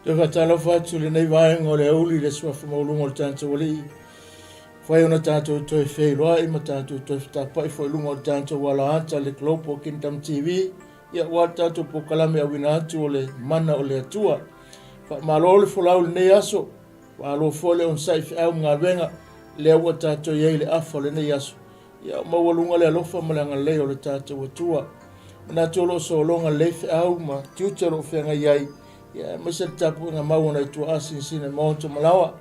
Te whatala whatu le nei vaenga o le auli le suafa maulunga o le tātou wali. Whai ona tātou toi wheiroa i ma tātou toi whatapai whai lunga o le tātou wala ata le Global Kingdom TV. Ia wā tātou pokalame a wina atu o le mana o le atua. Wha malo le wholau le nei aso. Wha alo fole on saifi au ngā wenga. Le ua tātou iei le afa le nei aso. Ia mawalunga le alofa malanga lei o le tātou atua. Mana tolo so longa leifi au ma tiutero o whenga iei. Ia masa tapu nga mawana i tua asin sine maonto malawa.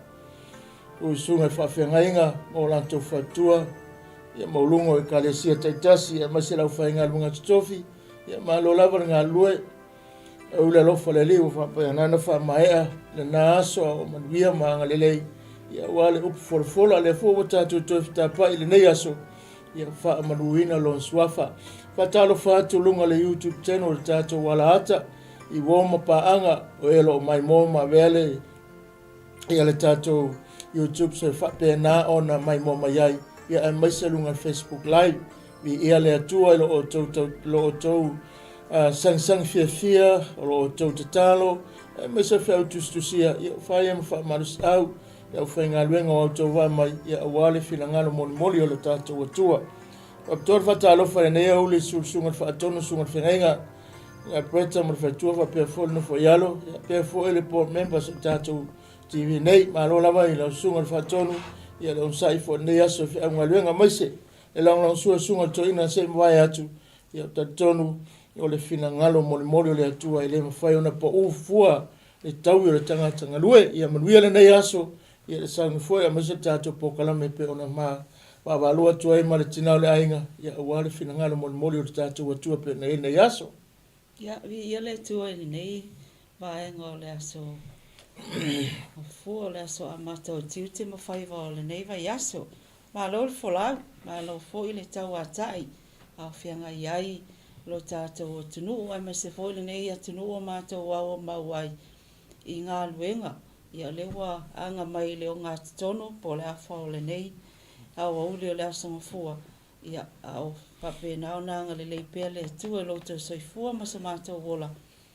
Ui sunga i whawhenga inga, mo lanto whatua. Ia maulungo i kalesia taitasi, ia masa lau whainga lunga tutofi. Ia malo lava ngā lue. Ule lofa le liu whapaya nana whamaea, le nā aso o manuia maanga lelei. Ia wale upu fola le fua tatu tofi tapai le nei aso. Ia wha manuina lon swafa. Whatalo whatu lunga le YouTube channel tato wala ata. I woma paanga o elo mai moma vele ia le tātou YouTube se whape nā ona mai moma iai ia ai maise lunga Facebook live vi ia le atua ilo o tau sang fia o tau tatalo maise whiau tustusia ia whai ema wha marus au ia whai ngā luenga o tau wai mai ia awale whilangalo moli o le tātou atua Waptor whatalo whare nea uli sungat whaatono sungat whengainga ia preta mo fatua fa pe fo no fo yalo ia pe fo ele por members tato TV nei ma lo lava i la sunga fa tonu ia lo sai fo nei aso fa nga luenga maise e la nga sunga to ina se vai atu ia tonu o le fina ngalo mo le atua ile mo fai ona po u fua le tau le tanga lue ia manuia le nei aso ia le sang fo ia maise tato po kala me pe ona ma pa va lo atua e ma le tina le ainga ia wa le fina ngalo mo le tato atua pe nei aso Ia, ia le tua ili nei, vaenga o le aso, o fua o le aso a mata o tiute ma whaiva o le nei vai aso. Ma lo le folau, ma lo fo i le tau atai, a whianga iai, lo tātou o tunu, ai ma se fo i le nei a tunu o mātou au o mauai i ngā luenga. Ia lewa anga mai leo ngā tono, po le afa o le nei, au au leo le aso ma fua. Ia au pape nao nanga le leipea le tua lo te soifua ma sa mātou wola.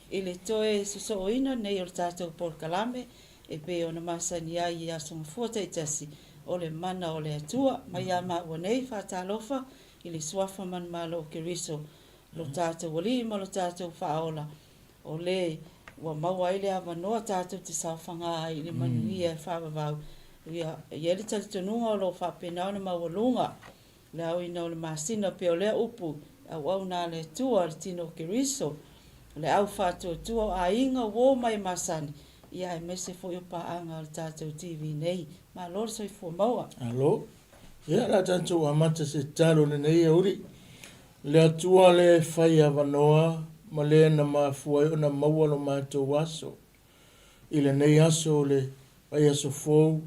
I le toe so oina nei o le tātou por kalame e pe o na masani ai i aso mfua taitasi o le mana o le atua ma ia maua nei whatalofa i le suafa man malo o Keriso lo tātou wali ma lo tātou whaola o le ua maua i le awanoa tātou te sauwhanga ai le manuia e whawawau. Ia ele tali tonunga o lo whape nao na maua lunga. Le au ina o le masina pe o le upu au nā le tua le tino Keriso le au whātua tua a inga wō mai masani ia e mese fo i paanga o le tātou TV nei ma lor soi fo maua alo ia la tātou amata se talo le nei auri le atua le whai awanoa ma le na mafua o na maua lo mātou waso i le nei aso le whai aso fōu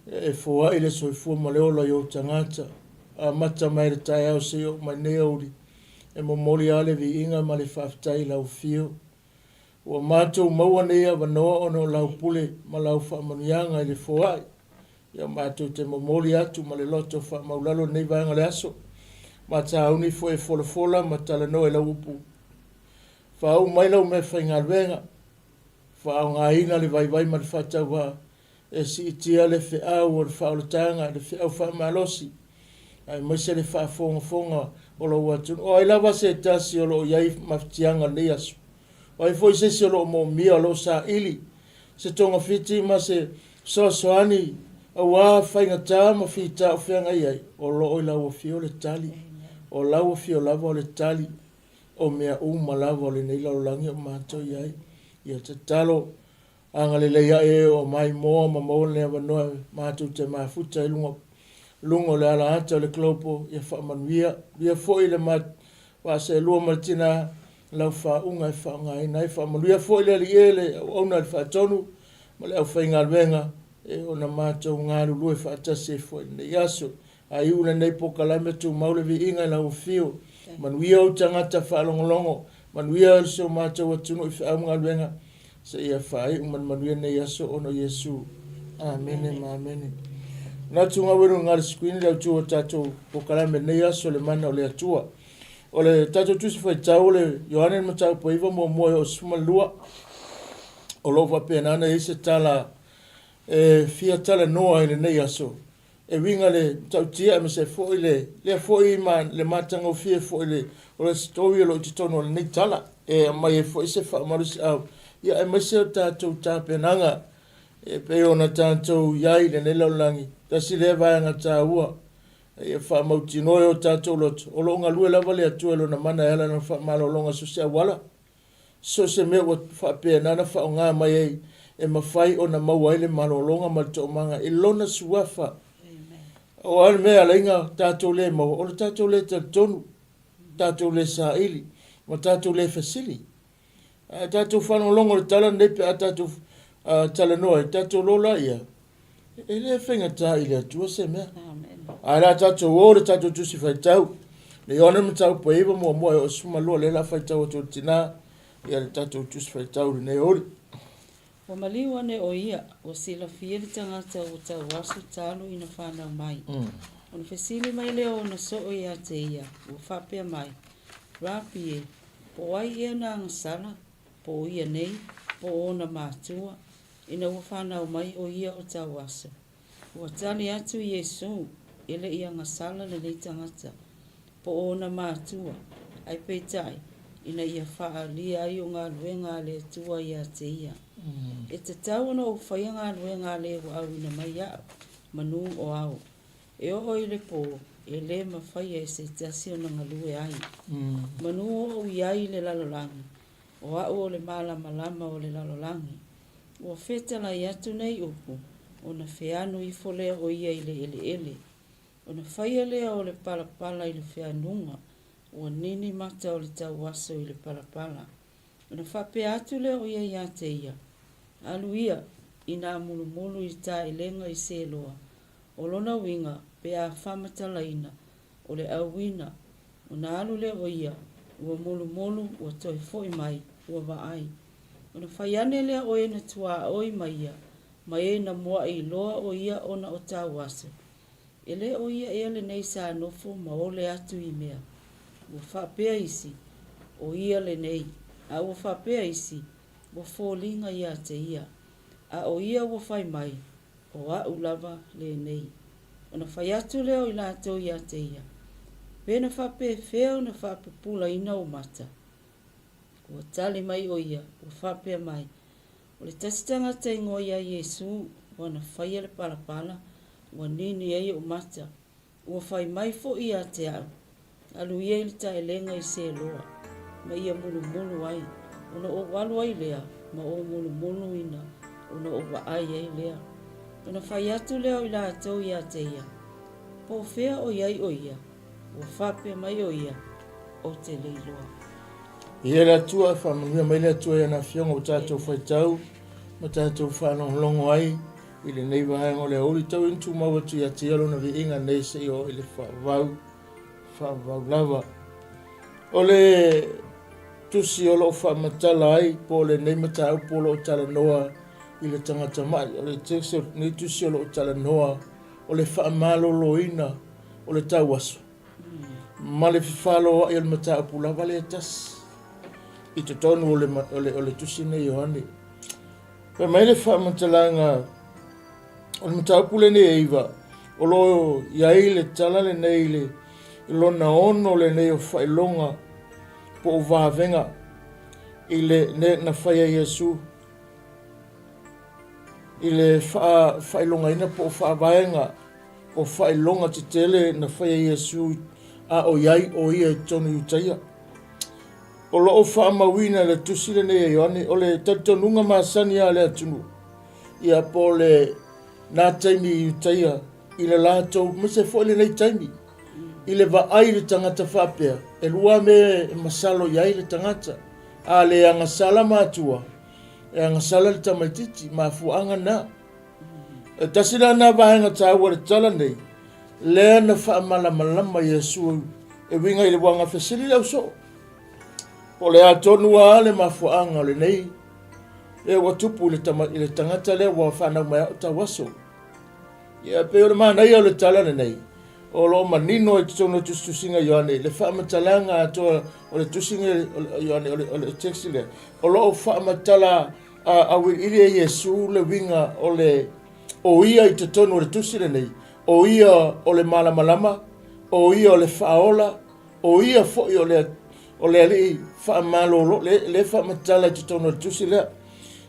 e fōa i le soi fō ma leo la i o tangata a mata mai le tai au se o mai nei auri e mo mori ale vi inga ma le whaftai lau fio. Ua mātou maua nei a wanoa ono lau pule ma lau whaamanuianga i le foai. Ia mātou te mo mori atu ma le loto whaamaulalo nei vaenga le aso. Ma ta auni fo e fola ma tala no e lau upu. Whaau mai lau me whainga alwenga. Whaau ngā ina le vai ma le whatau wa e si itia le whiau o le whaolatanga le whiau whaamalosi. Ai maise le whaafonga o lo watu. O ai lava se tasi o lo iai maftianga le asu. O ai foi se o lo mo mia o lo sa ili. Se tonga fiti ma se soani a wā whainga tā ma fita o whianga iai. O lo oi lau o fio le tali. O lau o fio lava o le tali. O mea uma lava o le nei lau langi o mātou iai. Ia te talo anga le leia e o mai moa ma moa le awanoa mātou te mafuta i lungo le ala ata le klopo ia whaamanuia. Ia foi le mat wa se lua martina lau whaunga i whaunga i nai whaamanuia. Foi le ali ele au na le whaatonu ma le au whainga alwenga e o na mātou ngāru lue whaatase foi le yaso. A iu le nei pokalame tu maule vi inga lau fio. Manuia o tangata whaalongolongo. Manuia o so mātou atunu i whaunga alwenga. Se ia whai manuia nei yaso ono Yesu. Amene ma amene. Nā tunga weru ngāri skuini lau tua tātou pokalame nei aso le mana o le atua. O le tātou tusi whai tau le Yohane ma tau po iwa mo moe o suma lua. o lo fa pe nana i se tala fia tala noa i le nei aso e winga le tautia me se fo le fo i man le matanga o fia fo o le story lo titono le nei tala e mai fo i se fa marus au ia e mai se tatou tapenanga e pe ona tatou iai le nei laulangi tasi le vaenga tāua e fa mautinoe o tatou loto o longa lue lava le atua lo na mana ela na fa malolonga so se wala so se me o fa pe nana fa nga mai e mafai o na maua ile malolonga ma to manga i lona suafa o al me alinga tatou le mo o tatou le tonu tatou le saili mo tatou le fasili tatou fa no longo le tala ne pe tatou tala no tatou lola ia e le fenga ta ile tu se me ala tatou o tatou tu si fa tau le ona me tau po iba mo o suma lo le la fa tau to tina ia le tatou tu si fa tau ne o o maliwa ne o ia o sila fia le tangata o tau wasu talo ina whanau mai. O na fesili mai leo na so o ia te ia, o whapea mai. Rapi e, po ai ia na angasala, po ia nei, po ona mātua, ina o whanau mai o ia o tau wasu. O tali atu Yesu, ele ia angasala le nei tangata, po ona mātua, ai peitai, ina ia wha lia ai o ngā luenga le tua ia te ia. E te tau no whaia ngā luenga le o au ina mai au, manu o au. E o le po, e le mawhaia e se tasi o nga lue ai. Manu o iai le lalolangi, o au o le malama o le lalolangi. O whetala i atu nei upu, o na wheanu i fole o ia i le ele. O na whaia lea o le palapala i le wheanunga, o nini mata o le tau waso i le palapala. O na whape atu lea o ia i ate ia. Alu ia, ina mulu i ta elenga i se loa. O lona winga, pe a whamatala ina, o le awina, o na alu lea o ia, ua mulu, ua toi foi mai, ua vaai. O na whaiane lea o e na tua oi mai ia, mai e na mua i loa o ia o na o tau waso. Ele o ia e le nei sa nofo ma o le atu i mea. Ua whapea isi, o ia le nei, a ua whapea isi, ua fōlinga ia te ia, a o ia ua whai mai, o a ulava le nei. O na whai atu leo i la tau ia te ia. Pena whape wheo na whape pula ina o mata. Ua tali mai o ia, ua whapea mai. O le tasitanga te ingo ia Yesu, ua na whai le palapala, ua nini ei o mata. Ua whai mai fo ia te au. Alu ia ili ta elenga i se loa. Ma ia mulu ai. Ona o walu ai lea. Ma o mulu ina. Ona o waai ai lea. Ona whai atu leo i la atau ia te ia. Po whea o iai o ia. Ua whapea mai o ia. O te leiloa. Ia la tua whamanuia mai la tua ia na whionga o tātou whaitau. Ma tātou whanau longo ai. Ile nei wahanga o le auri tau intu maua tu ia te alo na vi inga nei se i o ile whawau lava. O le tusi o lo whamatala ai po le nei matau po lo tala noa i le tangata mai. O le tekse nei tusi o lo tala noa o le whaamalo loina o le tau aso. Ma le whiwhalo i le matau po lava le tas. I te tonu o le tusi nei Iohane. Pa mai le whamatalanga o le matau po le nei eiva o lo iai le tala le nei le lona ono le nei o whailonga po o vahavenga i le na whaia Yesu i le whailonga ina po o whaavaenga o whailonga te tele na whaia Yesu a o iai o ia i tonu utaia o lo o whaamawina le tusi le nei Ioane o le tatonunga maasani a le atunu ia po le nā taimi i utaia i le lātou mase fo le nei taimi i le vaai le tangata whapea, e lua me masalo iai le tangata, a le angasala mātua, e angasala le tamaititi, ma fuanga na. E tasina na vahenga tāua le tala nei, lea na whaamalama Yesu, e winga i le wanga whesili lau so. Po le atonua le ma fuanga le nei, e watupu i le tangata le wa whanau mai au tawaso. Ia pe o le manai au le tala nei, o lo manino e tono tusinga Ioane le whamatalanga atoa o le tusinga Ioane o le texti le o lo whamatala au ile Yesu le winga o ia I te tonu le tusi le nei, o ia o le malamalama, o ia o le whaola, o ia fo'i o le ali whaamalolo, le whaamatala I te tonu le tusi lea,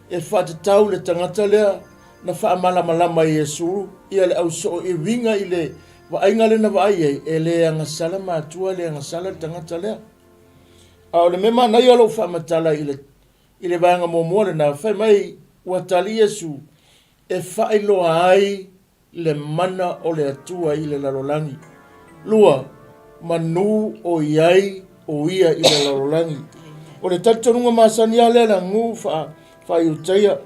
e whaatatau le tangata lea, na whaamalamalama I Yesu, ia le au so I winga I le waainga le na waai e le angasala mātua le angasala le tangata lea. O le mema nai alo whaamatala I le vanga mōmua le na whai mai ua tali Yesu, e whailoa ai le mana o le atua I le lalolangi. Lua, manu o iai o ia I le lalolangi. O le tatonunga masani a le la ngu whai utaia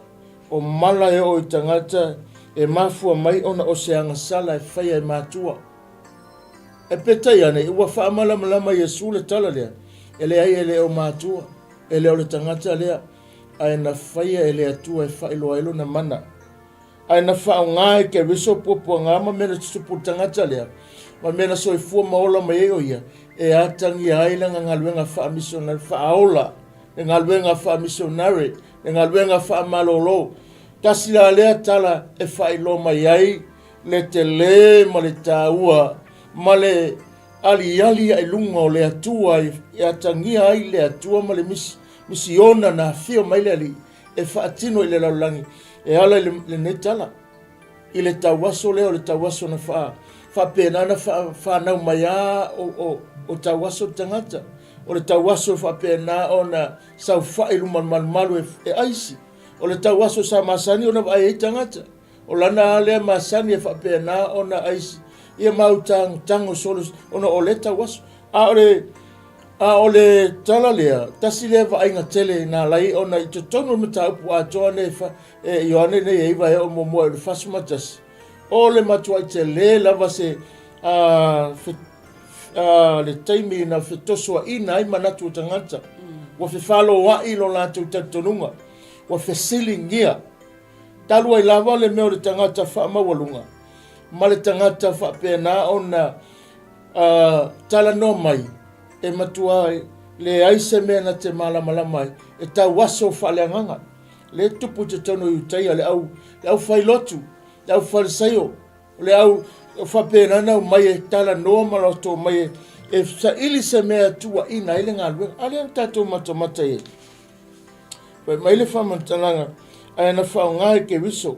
o mala e o I tangata e mafua mai ona o se angasala e whai ai mātua. E petai ane, ua whaamala malama Yesu le tala lea, e le ai e le o mātua, e le o le tangata lea, ai na whai e le atua e whailoa ilo na mana. Ai na whao ngai ke riso pupua ngā ma mena tutupu tangata lea, ma mena so I fua maola ma eo ia, e atangi aila nga ngaluenga wha missionary, whaola, e ngaluenga wha missionary, e ngaluenga wha malolo, tasila lea tala e whailo mai ai, le te le ma le tāua, ma le ali ai lunga o le atua, e atangia ai le atua ma le misiona na fio mai le ali, e whaatino I le laulangi, e ala le netala, I le tawaso leo le tawaso na whapenana whanau mai a o tawaso tangata, o le tawaso whapena o na sau whailu malu e aisi, o le tawaso sa masani o na vai e tangata, o lana lea masani e whapena o na aisi, ia mau tango solos o na o le tawaso, a o le tala lea, tasi lea vainga tele na lai o na I te tonu mata upu a toa ne Ioane ne eiva e o momoa I le fasumatasi. O le matua I te le lava se le taimi na whetosua ina ai manatu o tangata. Wa whewhalo wa ilo lātou tatonunga. Wa whesilingia. Talua I lava le meo le tangata whaamawalunga. Ma le tangata whapena o na tala no mai. E matua le aise mea na te malamalama e tau waso whaleanganga. Le tupu te tono I utaia le au whailotu, le au whalisaio, le au whapenana o mai e tala noa maloto mai e sa ili se mea tua ina ile ngā luenga. Ale au tātou matamata e. Mai le whamantananga, ai ana whao ngai ke wiso.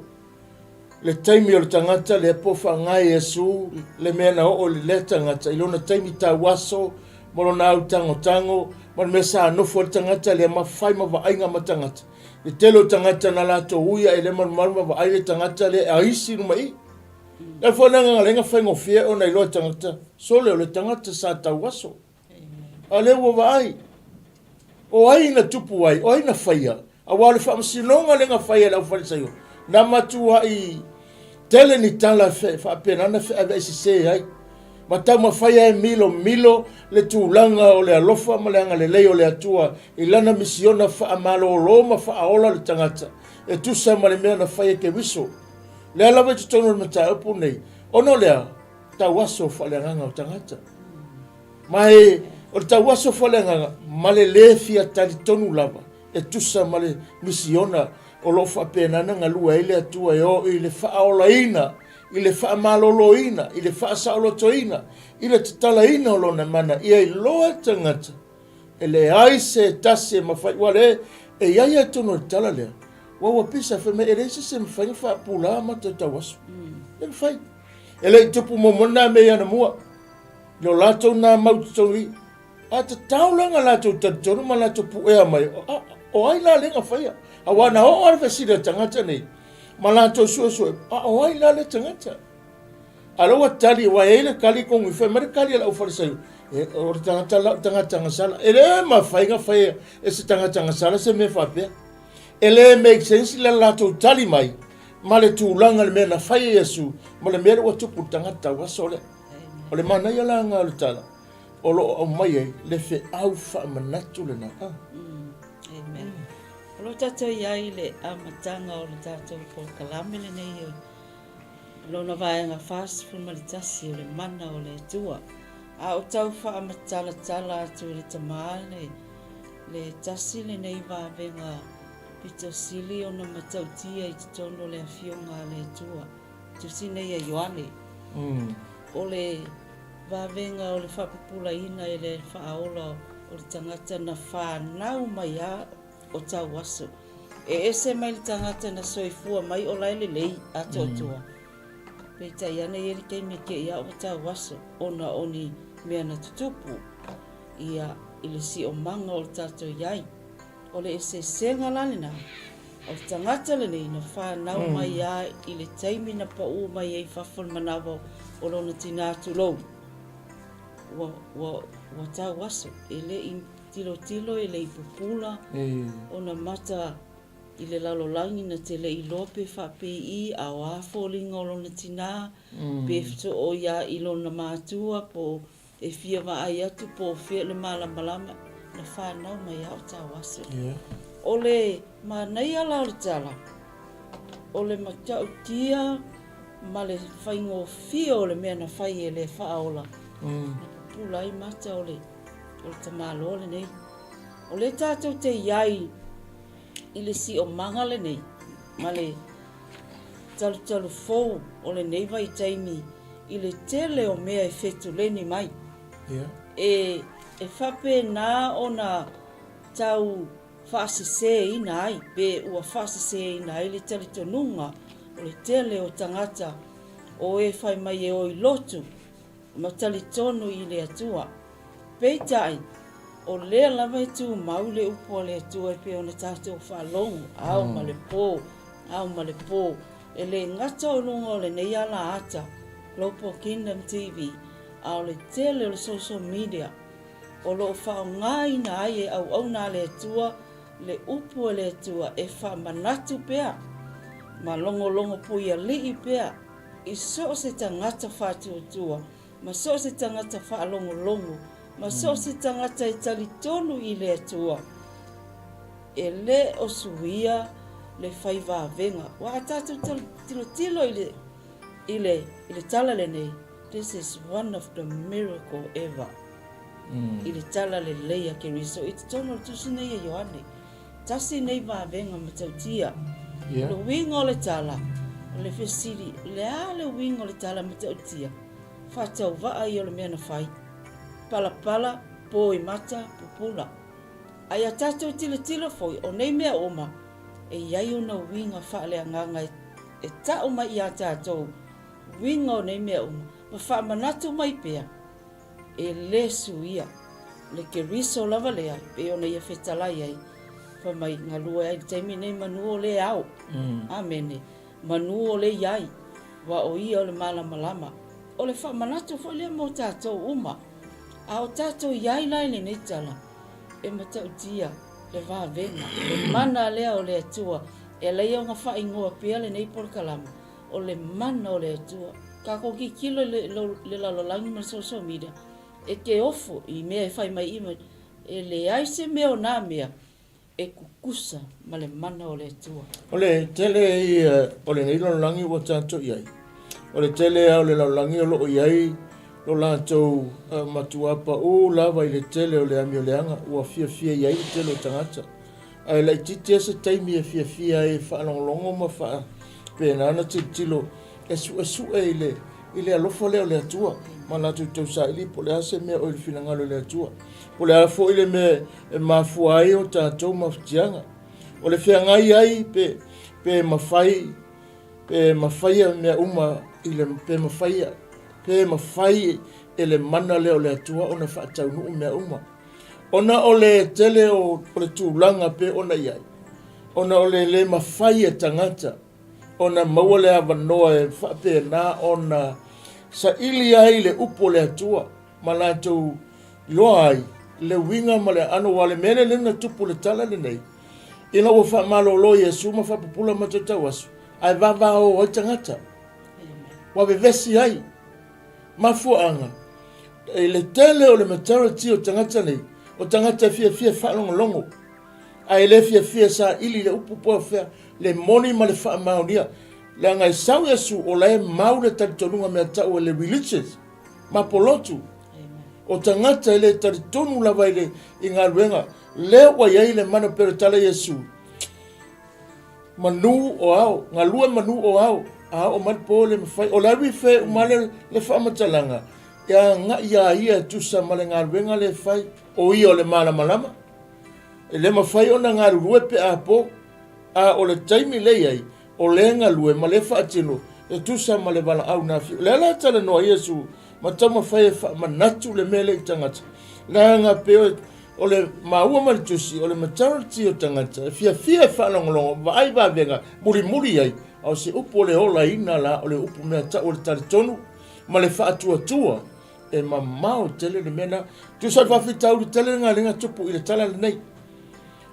Le taimi o le tangata, le po whao ngai Yesu, le mea na o le tangata, ilona taimi tā waso, moro na au tango, moro me sa anofo le tangata, le mawhai ma vainga ma tangata. Le telo tangata na lato uia, e le maru ma vai le tangata le aisi numa I. Le whananga nga lenga whaingo fia o na iloa tangata, so leo le tangata sa tau waso. A leo wa vai. O ai na tupu ai, o ai na whaia. A wale whamasinonga lenga whaia lau whalisaio. Na matua I tele ni tala whapenana whaava isi se ai. Ma tau ma whaia e milo le tūlanga o le alofa ma le anga le leo le atua I lana misiona whaamalo lo ma whaaola le tangata e tusa ma le mea na whaia ke wiso le alawa te tono ma ta upu nei ono lea tau waso whaleanganga o tangata ma o le tau waso whaleanganga ma le fia tali tonu lava e tusa ma le misiona o lo whapenana ngalua I le atua e o I le whaaola ina I le whaamalolo ina, I le whaasaoloto ina, I le tatala ina o lona mana, I ai loa tangata, e le aise tase mawhai, wale, e iai atono le tala lea, wawa pisa whame, e reise se mwhai whaapula ma te tawasu, e mwhai, e le tupu momona me ana mua, lo lato na mautatoni, a te taulanga lato tatonu ma lato puea mai, o ai la lenga whaia, a wana o arwe sida tangata nei, malato suasua o ai la le tangata alo tali wa ele kali ko ngi fe mer kali la ufarisai e o tangata ngasala ele ma fainga fai e se tangata ngasala se me fa pe ele make sense la lato tali mai male tu langa le mena fai Yesu male mere wa tupu tangata wa sole o le mana ya la nga le tala o lo o mai le fe au fa manatu le na amen. Lo tato iai le amatanga o le tato po kalame le nei lo na vaenga fast food ma le tasi o le mana o le tua. A o tau wha amatala tala atu le tamale le tasi le nei vavenga pito sili ona matautia i tono le afionga le tua. Tusine ia Ioane. O le vavenga o le whapupula ina e le whaaola o le tangata na whanau mai a o tau aso. E ese mai le tangata na soifua mai o lai le lei atotua. Peita iana i eri kei me ke ia o tau aso. Ona oni mea na tutupu. Ia ili si o manga o le tato iai. O le ese senga lalina. O le tangata le nei na whanau mai a i le taimi na pa u mai e whawhon manawa o lona tina tulou. Wa tau aso. E le i tilo e le i pupula. O na mata i le lalolangi na te le i lope whape i a o afolinga o lona tina. Pe fito o ia i lona mātua po e fia wa ai atu po fia le malamalama na whanau mai au tau aso. O le manai ala o le tala. O le matau tia ma le whaingo fia o le mea na whai e le whaola. Pulai mata o le tamalo le nei. O le tātou te iai i le si o manga le nei. Ma le talu fou o le nei vai taimi i le tele o mea e fetu leni mai. E whape nā o na tau whaasese ina ai, pe ua whaasese ina ai le talitonunga o le tele o tangata o e whai mai e o i lotu, ma talitonu i le atua. Peitai, o lea lava e tu mau le upo le atua e pe o na tātou whalongu, au ma le pō, e le ngata o lunga o le nei ala ata, Global Kingdom TV, au le tele o le social media, o lo whao ngai na ai e au na le atua, le upo le atua e wha manatu pea, ma longo puia li pea, i so se tangata whātua tua, ma so se tangata wha longo, ma so se tangata e talitonu i le atua, e le o suia le whaiva venga, wa atatu tilo i le tala le nei. This is one of the miracle ever. I le tala le leia ke riso. I te tono le tusi nei e Ioane. Tasi nei va venga matautia. Le winga o le tala. Le fesiri. Le a le winga o le tala matautia. Whatau waa i o le mea na whai. Pala, po i mata, pupula. Ai a tatou tila foi. O nei mea oma. E iai o na winga whaale anganga e tau mai i a tatou. Winga o nei mea oma. Ma wha manatu mai pea, e le suia, le ke riso lava lea, pe ona ia whetalai ai, pa mai ngā lua ai, teimi nei manu o le au, amene, manu o le iai, wa o ia o le malama, o le wha manatu fo lea mo tātou uma, a o tātou iai lai le nei tala, e matau tia, le vā venga, e mana lea o le atua, e leia o ngā wha ingoa pia le nei porkalama, o le mana o le atua, ka ko ki kilo le lalolangi ma social media e ke ofo i mea e whai mai ima e le aise mea o nā mea e kukusa ma le mana o le atua. O le tele i o le nei lalolangi o tātou iai. O le tele au le lalolangi o loo iai lo lātou matuapa o lava i le tele o le ami o leanga ua fia iai i tele o tangata. Ai lai titia se taimi e fia e whaalongolongo ma wha pēnana tilo e ile alofo leo le atua ma na tu sa ili po le ase me o il finangalo le atua po le alofo ile me mafua ai o tātou mafutianga o le whiangai ai pe mawhai me uma ile pe mawhai ele mana leo le atua ona whaatau nuu me uma ona o le tele o le tūlanga pe ona iai ona o le mawhai e tangata ona maua le avanoa e whape nā ona sa ili ai le upo le atua ma lātou loa ai le winga ma le ano wale mene lena tupu le tala le nei ina ua wha malo lo Yesu ma whapupula ma tatau asu ai vava o tangata wa vevesi ai ma fuanga e le tele o le maturity o tangata nei o tangata fia whalongolongo ai le fia sa ili le upo po fia le moni ma le wha maunia le ngai sau Yesu o le mau le taritonunga mea tau le religious ma polotu o tangata le taritonu lava ile i ngā ruenga le wa iai le mana pero tala Yesu manu o ao, ngā lua manu o ao, a o matpo le mawhai, o lawi fe umale le whamatalanga, ia ngā ia tusa male ngā ruenga le whai, o ia o le malama. E le mawhai o na ngā rurue pe a po, a o le taimi lei ai, o le ngā lue ma le whaatino, e tusa ma le wala au na fi. Le ala tala noa Iesu, ma tau mawhai e wha manatu le mele i tangata. La ngā peo o le maua ma le tusi, o le matarati o tangata, e fia whalongolongo, vai venga, muri ai, au se upo le ola ina la, o le upo mea ta o le tari tonu, ma le whaatua, e ma mao tele le mena, tusa whawhitau le tele ngā ringa tupu i le tala le nei.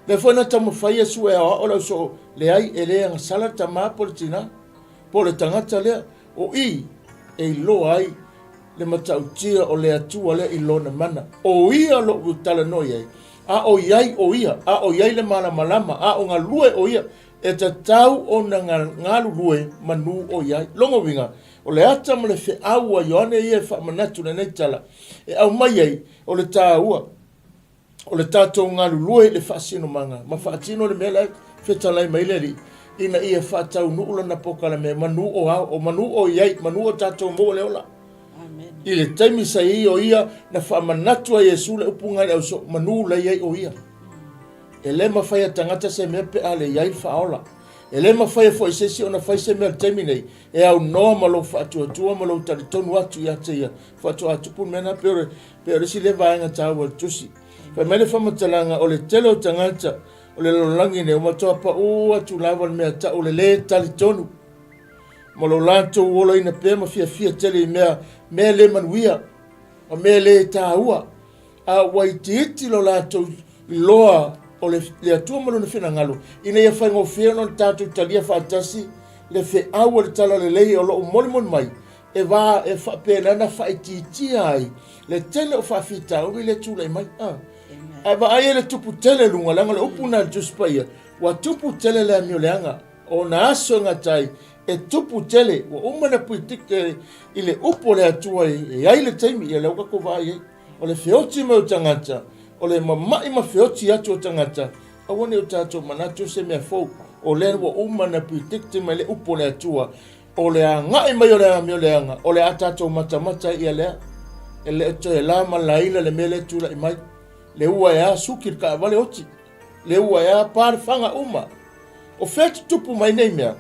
Le fona tamo fai su e o la so le ai e le nga sala tama po le tina po le tangata le o i e lo ai le matau tia o le atua le i lo na mana o ia lo utala no ai a o iai le malama a o nga lue o ia e ta tau o na ngalu lue manu o iai longo winga o le ata mo le fe aua yoane ia fa manatu na nei tala e au mai ai o le taua o le tātou ngā lulue le whaasino manga. Ma whaatino le mea lai, whetalai mai le ri. Ina ia whaatau nuula na poka le mea, manu o au, o manu o iai, manu o tātou mo le ola. Amen. I le taimi sa i o ia, na whaamanatua Iesu le upunga le au so, manu le iai o ia. E le mawhaia tangata se mea pe a le iai whaola. E le mawhaia fo i sesi o na whai se mea le taimi nei, e au noa malo whaatua malo utari tonu atu i ate ia. Whaatua atu pun mena peore si le vaenga tāua tusi. Fa mele whamatalanga o le telo tangata o le lolangi ne o matoa pa o atu lava mea ta o le tali tonu. Ma lo lanto uola ina pe ma fia tele mea le manuia o mea le tāua. A waitiiti lo lanto loa o le atua malo na whina ngalo. Ina ia whaingo whia no tātou talia whaatasi le whi aua le tala le lei o lo o mai. E wā e whapena whaititia ai. Le tele o whawhita ui le tūlei mai. Ai ba ai le tupu tele lunga langa le upuna just paia. Wa tupu tele le amio leanga. O na aso ngatai e tupu tele wa umana puitike i le upo le atua e ai le taimi e lauka ko vai ai. O le feoti me o tangata. O le mamai ma feoti atu o tangata. Awane o tato manatu se mea fau. O le wa umana puitike mai le upo le atua. O le ngai mai o le amio leanga. O le atato matamata i alea. E le to e lama laila le mele tula i mai. Le ua ya sukir ka vale oti. Le ua ya par fanga uma. O fet tupu mai nei mea.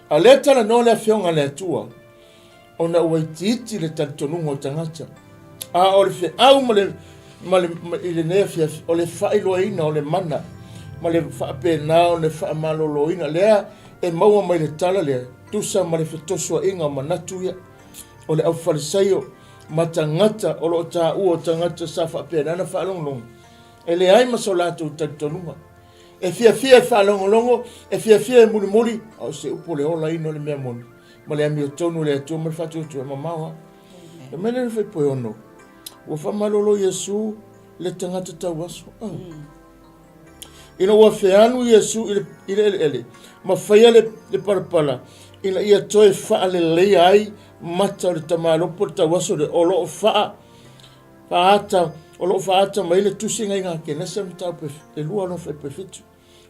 A le tala no le fionga le tua. O na ua iti le tantonungo tangata. A o le fe au ma le nea fia o le whailoina o le mana. Ma le whaapena o le whaamaloloina. Lea e maua mai le tala le. Tusa ma le fetosua inga o manatu ia. O le au farisaio. Matangata o lo ta ua tangata sa whapena na whaalongolongo. E le ai masolatu tantonunga. E fia whaalongolongo, e fia muri, au se upo le ola ino le mea moni. Ma le amio tonu le atua ma le whatu mamawa. E mene le whaipoe ono. Ua whamalolo Iesu le tangata tau aso. Ina ua wheanu Iesu i le ele. Ma whaia le parapala. Ina ia toe whaale lei ai mata o le tamalopo le tawaso le o loo whaata mai le tusinga i ngā kenesa mi tau le lua no whai pefitu.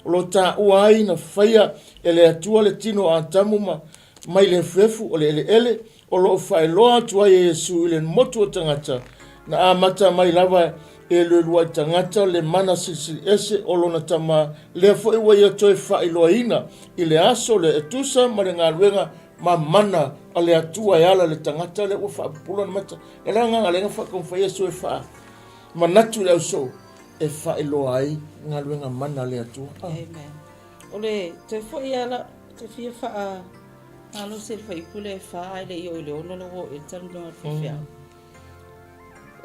O lo tā ua ai na whaia e le atua le tino a tamuma mai le whefu o le ele o loo whai loa atua e Iesu i le motu o tangata na a mata mai lava e le lua i tangata le mana sisi ese o lo na tama le fo iwa ia toi whai loa ina i le aso le etusa ma le ngā luenga ma mana a le atua e ala le tangata le ua whaapula na mata. E la nganga lenga whakamwha Iesu e wha manatu le au so e wha loa ai ngā luenga mana le atua. Amen. O le te fo i ala te fia wha alo se le whaipule e wha ai le i o i le ono le wo e tanu ngā whiwhia.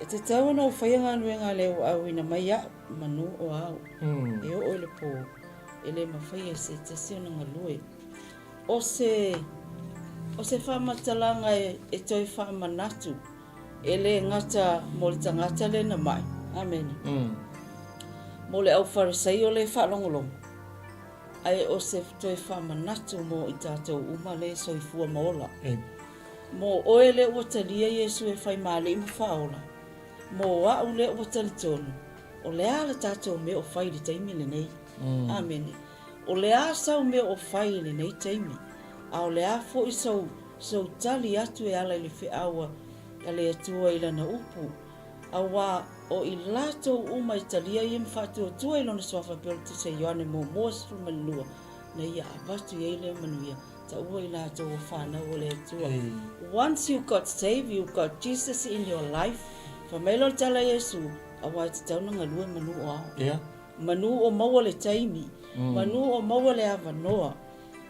E te tau ana o whaia ngā luenga le o au ina mai a manu o au. E o le po e le mawhaia se te siona ngā lue. O se whamatalanga e toi whamanatu e le ngata mo le tangata le na mai. Amen. Mo le au farisei o le whalongolongo. Ai o se toi whamanatu mo i tātou uma le soifua maola. Mo oe le ua talia Iesu e whai male i mawhaola. Mo au le ua talitonu. O le ala tātou me o whai le taimi le nei. Amen. O le a sau me o fai le nei taimi. A o le a fo i sau tali atu e ala i le whiaua a le atua i lana upu. A wā o i lato uma i talia i mwhatu atua i lona swafa pelo te se Ioane mo mosu manua na ia avatu i le manuia. Ta ua i lato o whanau o le atua. Once you got saved, you got Jesus in your life. Whamelo tala Yesu, a wā te tauna ngalua manu o au. Manu o maua le taimi, manu o maua le avanoa.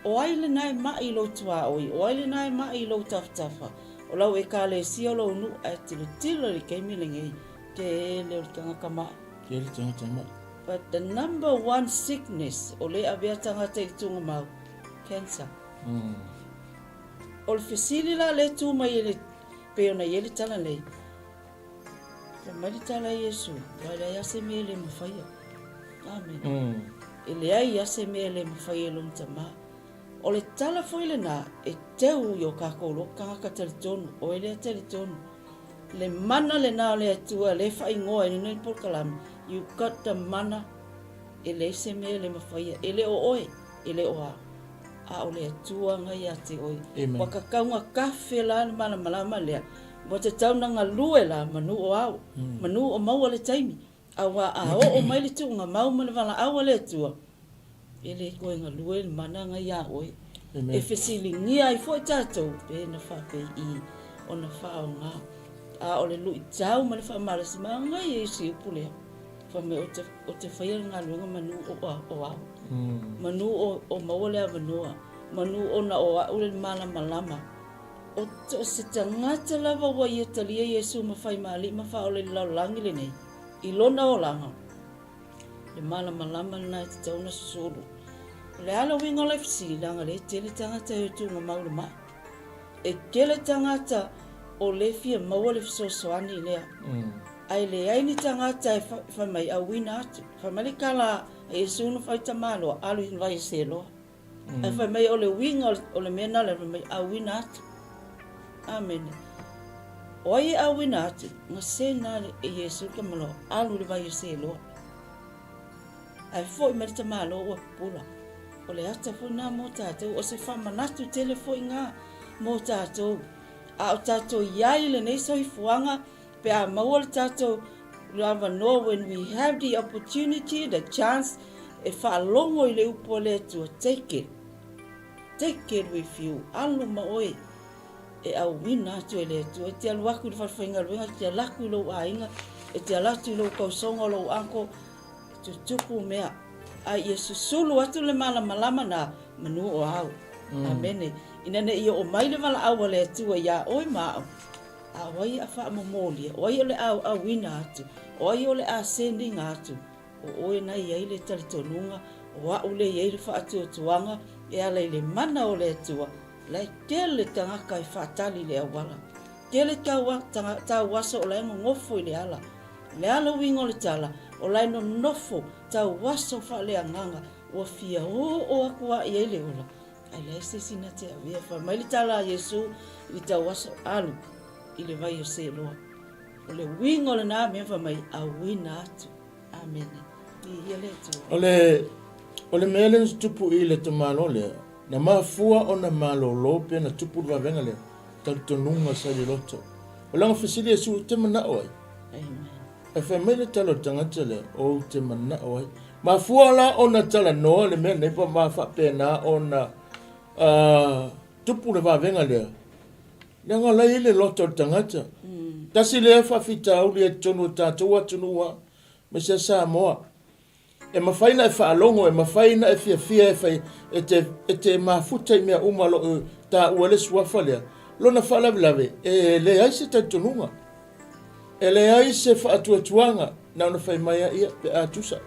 O aile nai mai lo tua oi, o aile nai mai lo taftafa. O lau e ka le si o lo nu e tilo le keimi le ngei, te le o tanga kama. Ke le tanga kama. But the number one sickness, o le avea tanga te tunga mau, cancer. O le fesili la le tu mai ele peo na ele tala lei. Ka mali tala Yesu, wala ya se me le mafaya. Amen. Ele ai ya se me le mafaya lo tama. O le tala foi le na e teu yo ka ko lo ka tonu o ele tonu. Le mana le na le tua le fa ingoa ni nei por kalam. You got the mana ele se me le mafaya ele o oe ele o a o le tua ngai ate oi. Waka kaunga kafe la malama lea. Mo te tauna ngā lue la manu o au. Manu o maua le taimi. Awa a o mai le tu ngā mau mani wala awa le tua. Ele koe ngā lue le mana ngai a oi. E fesili ngia i fo tatou. Pe na wha pe i o na wha o ngā. A o le lui tau mani wha marasi ma ngai e si upulea. Wha me o te whaia ngā luenga manu o au. Manu o maua le avanoa. Manu o na o au le malama. O se tangata lava wa ia talia Yesu mawhai maali mawha o le laulangi le nei. I lona o langa. Le malama nai te tauna susuru. Le ala winga le fisi langa le tele tangata e tu ngā maule mai. E kele tangata o le fia maua le fiso soani lea. Ai le aini tangata e whamai a wina atu. Whamali kala e Yesu na whai tamalo alu in vai se loa. Ai whamai o le winga o le mena le whamai a wina atu. Amen. Oi a wina atu, ngā sena e Yesu ka malo, alu le vai se loa. Ai fo i marita malo ua pula. O le ata fo nā mō tātou, o se whamanatu tele fo i ngā mō tātou. A o tātou iai le nei so i fuanga, pe a maua le tātou lava no when we have the opportunity, the chance, e whaalongo i le upo le tua, take it. Take it with you. Alu ma oi. E au wina atu e le atu, e te aluaku i whawhainga ruinga, te alaku i lau ainga, e te alatu i lau kausonga lau anko, e tu tupu mea. Ai e susulu atu le malama na manu o au. Amene. Inane ia o maile wala awa le atu ia oi mao. A wai a wha momolia, oi o le au wina atu, oi o le a sending atu, o oi na ia le talitonunga, o a ule ia le wha atu o tuanga, e ala i le mana o le atua. Lai tele tangaka i whaatali le awala. Tele tau wasa o lai ngofo i le ala. Le ala wingo le tala, o lai no nofo tau wasa o wha le anganga, o fia o akua i ele ola. Ai lai se sina te awea wha. Mai le tala a Yesu i tau wasa alu i le vai o se loa. O le wingo le nā mea wha mai a wina atu. Amen. I ele tu. O le mele tupu i le tamalo lea. Na mafua o na malolo pe na tupu wa venga le taltonunga sa le loto. O langa fesili Yesu te mana oi. Amen. E fa mele talo tangata le o te mana oi. Mafua la o na tala noa le mea nepa mafa pe na o na tupu le wa venga le. Langa la ile loto tangata. Tasi le fa fita au le tonu tatua tunua. Mesa sa moa. E mawhaina e whaalongo, e mawhaina e fia e te mafuta i mea umalo ta uale suafa lea. Lona whaalawe, e le aise taitonunga. E le aise whaatuatuanga, na una whaimaia ia pe atusa.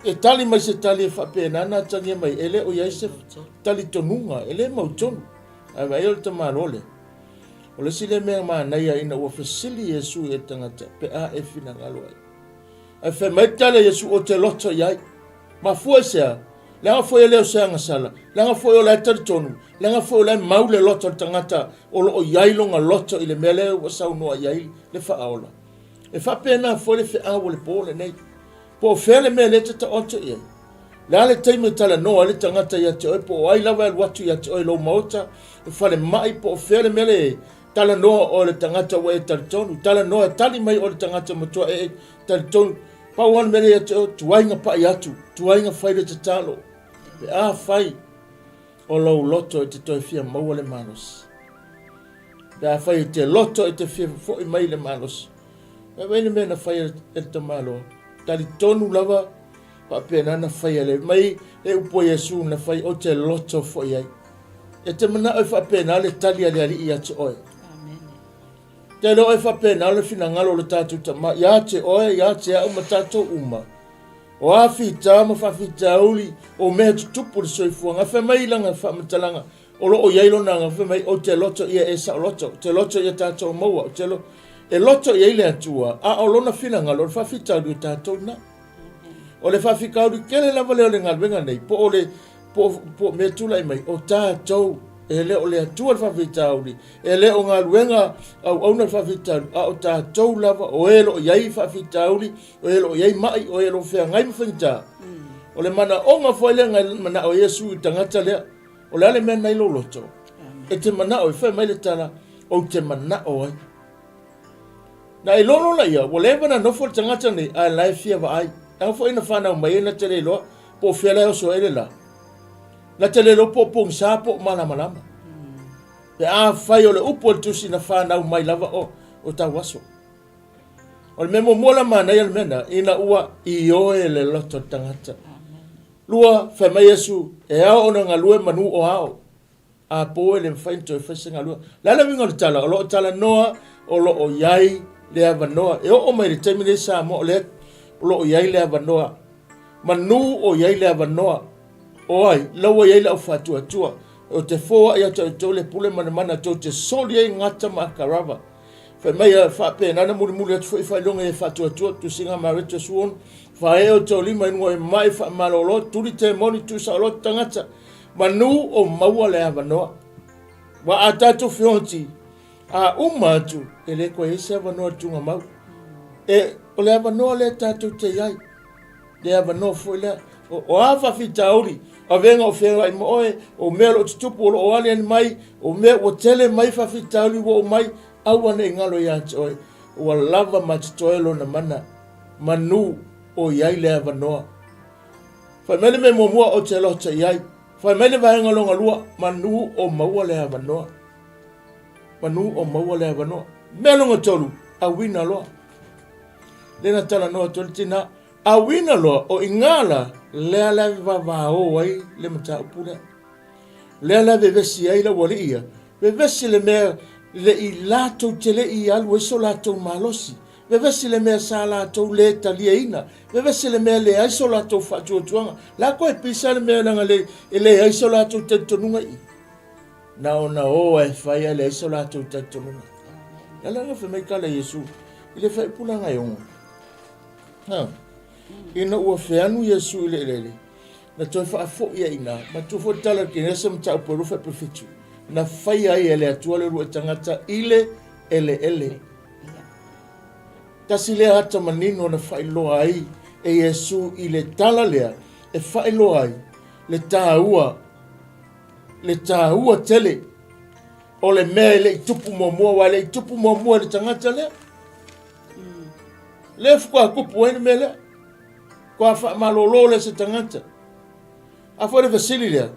E tali mai se tali e whapena, na tangia mai, e le o aise tali tonunga, e le mautonu. A vai o te marole. O le sile mea maa naia ina ua fasili Yesu e tangata, pe a e fina ngalo ai. E whai mai tala Yesu o te loto iai. Ma fua sea. Langa fua leo sea ngasala. Langa fua o lai taritonu. Langa fua o lai maule loto tangata. O lo o iai longa loto i le mele o sau noa iai le wha aola. E wha pēnā fua le wha awa le pōle nei. Po whele mele te ta oto iai. La le taimi tala no ale tangata ia te oi po ai lava watu ia te oi lo maota e whale mai po where mele tala no o le tangata wa e taritonu tala no e tali mai o le tangata matua e taritonu pauan mele ia te oi tuainga pa i atu tuainga whaile te talo pe a whai o lau loto e te toi fia maua le manos pe a whai te loto e te fia fo i mai le manos e wene mena whai e te malo taritonu lava pa pena na fai ale mai e upo Yesu na fai o te loto fo iai e te mana o fa pena le tali ale ali ia te oe Amen. te lo e fa pena le fina ngalo le tatu tama ia te oe ia te au matato uma o a fita ma fa fita uli o me tupu le soifuanga fa mai langa fa matalanga o lo o iai lo nanga fa mai o te loto ia e sa loto te loto ia tato maua te lo e loto ia ile atua a o lona fina ngalo fa fita uli tato na o le whawhikau di kele lava leo le ngalwenga nei, po me tula mai, o tātou, e leo le atua le whawhitau di, e leo ngalwenga au na whawhitau, a o tātou lava, o e lo iai whawhitau di, o e lo iai mai, o e lo whea ngai mwhingta. O le mana o ngā whaile ngai mana o Yesu i tangata lea, o le ale mea nei lo loto. E te mana o i whai mai le tala, o te mana o ai. Na i lono la ia, o le wana nofo le tangata nei, a lai fia wa ai. Ang fo ina whanau mai na te lelo, po whiala o so ele la. Na te lelo po pong sa po malama. Pe a whai o le upo le tusi na whanau mai lava o tau waso. O le memo mola mana i almena, ina ua i oe le loto tangata. Lua, whai mai Yesu, e ao ona ngā lue manu o ao. A po e le mwhainto e whaise ngā lua. Lala winga le tala, o lo o tala noa, o lo o iai le ava noa. E o mai le taimile sa mo o le lo iai le avanoa manu o iai le avanoa oi lawa iai le fatu atua o te foa ia te le pule mana te soli ai ngata makarava fa mai fa pe na muri atu fa longa e fatu atua tu singa marita suon fa e o to lima ngoi mai fa malolo tu te moni tu sa lo tangata manu o maua le avanoa wa atatu fionti a umatu ele ko ese avanoa tunga mau e o le avanoa le tātou te iai. Le avanoa fo le. O awha fita uri. A venga o whenga i moe. O mea lo tutupu o lo oale ani mai. O mea o tele mai fa fita uri wo o mai. Aua ne ngalo ia te oe. O lava matitoelo na mana. Manu o iai le avanoa. Whai mele me momua o te lota iai. Whai mele vahenga longa lua. Manu o maua le avanoa. Manu o maua le avanoa. Mea longa tolu. A wina loa. Lena tala noa tole tina, a wina loa o ingala lea la vavao ai le mata upuna. Lea la vevesi ai la wale ia, vevesi le mea le i lato tele i alu eso lato malosi, vevesi le mea sa lato le talia ina, vevesi le mea le aiso lato fatu tuanga, la koe pisa le mea nanga le aiso lato tentonunga i. Na o e fai le aiso lato tentonunga. Lala nga whamei kala Yesu, ile fai pula ngai onga. Ina ua whianu Yesu ile ele. Na toi wha afo ia ina. Ma tu fo tala ki nesa mta upo rufa prefitu. Na whai ai ele atua le rua tangata ile ele. Tasi lea hata manino na whai loa ai. E Yesu ile tala lea. E whai loa ai. Le tāua tele. O le mea ile itupu mua wa le itupu mua le tangata lea. Le fukua kupu ene mele. Kwa wha malolo le se tangata. A fwere vasili lea.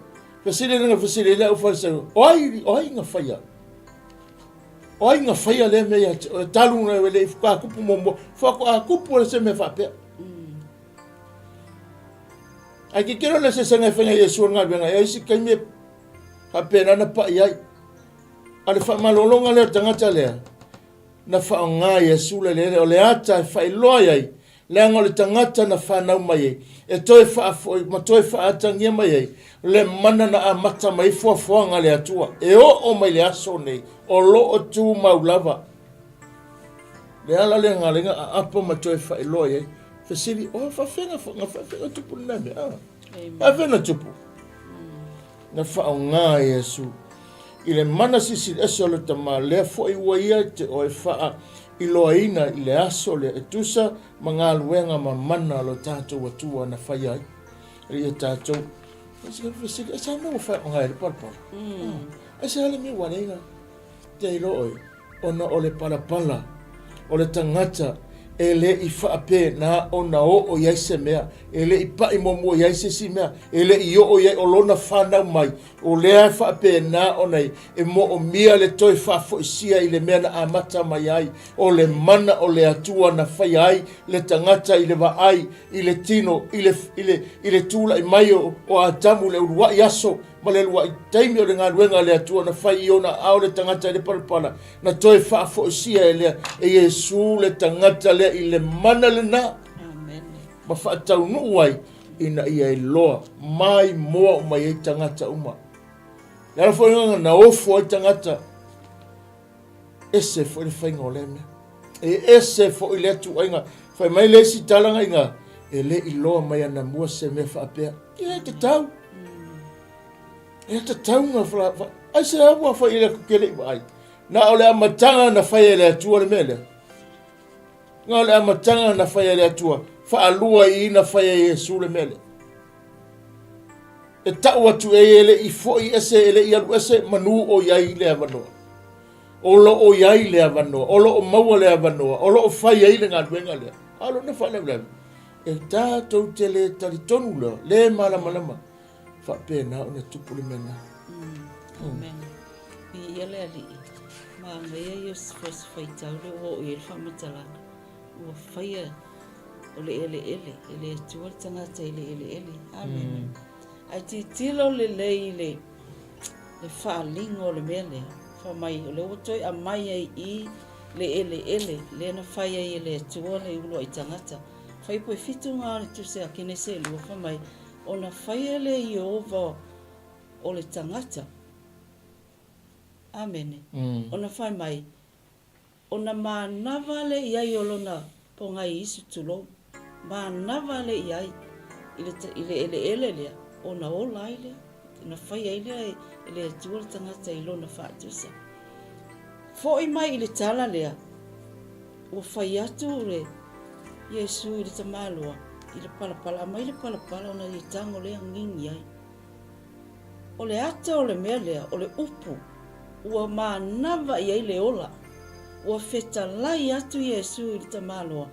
Vasili lea ufare sa. Oi nga whaia. Oi nga whaia le mea. Talu na le fukua kupu momo. Fukua kupu le se me whapea. Ai ki kero le se sanga whenga Yesu ngā wenga. Ai si kai me hapena na pa iai. Ale wha malolo nga lea tangata lea. Na whaonga Yesu le o le ata e whailoa iai, le anga le tangata na whanau mai ei, e toi whaafoi, ma toi whaatangia mai ei, le mana na amata mai fuafuanga le atua, e o mai le aso nei, o lo o tū maulava. Le ala le ngalenga a apa ma toi whailoa iai, whasiri, o whawhenga tupu name, whawhenga tupu. Na whaonga Yesu. I le mana sisi eso le tama lea fo i waia te oe faa i loaina i le aso le etusa ma ngā luenga ma mana lo tātou atua na whai ai. ria tātou. E sa no wha o ngai le palapala. E sa ale mi waneinga. Te ilo oi. Ona o le palapala. O le tangata. E le I whaape na o na o iai se mea. E le I pai momo iai se si mea. E le I o iai o lona whanau mai. O le ai whaape na o nei. E mo o mia le toi whaafo isia I le mea na amata mai ai. O le mana o le atua na whai ai. Le tangata I le wa ai. I le tino. I le tula I mai o atamu le urua I aso. Ma le lua I taimi o le ngā ruenga le atua na whai I ona au le tangata I le palapala. Na toi whaafo isia e lea. E Yesu le tangata le I le mana le na. Amen. Ma whaatau nuu ai. Ina ia I loa. Mai moa o mai e tangata uma. Le ala whainga na ofu ai tangata. Ese fo I le whainga o le mea. E ese fo I le atu ainga. Whai mai le si talanga inga. E le I loa mai ana mua se mea whaapea. E te tau. E te tau ngā wha. Ai se awa whai le kukele I ai. Na o le amatanga na whai le atua le mea lea. Ngā le amatanga na whai le atua. Whaalua I na whai e Yesu le mele. E tau atu e ele I foi ese ele I alu ese manu o iai le avanoa. O lo o iai le avanoa. O lo o maua le avanoa. O lo o whai ai le ngā duenga lea. Alo ne whai le. E tātou te le talitonu lea. Le malama. Whapena o ne tupu le mena. Amen. I ele ali. Ma mea Ios fos whai tau le o i le whamatalanga. Ua whaia o le ele atua le tangata I le ele. Amen. Ai ti tilo le lei le whaalingo le mea lea. Whamai o le otoi a mai ai I le ele. Le na whaia I le atua le ulo I tangata. Whai poe fitu ngā le tu se a kene se lua whamai. O na whaia le Iova o le tangata. Amen. O na whai mai. O na mānawa le iai o lona po ngai isu tulo. Mānawa le iai I le ele lea. O na ola ai lea. Na whai ai lea I le atua le tangata I lona whaatusa. Fōi mai I le tala lea. O whai atu le Yesu I le tamalua. I le palapala. Mai le palapala o na I tango lea ngingi ai. O le ata o le mea lea. O le upu. Ua mānawa I ai le ola. Ua feta lai atu Yesu I le tamalua.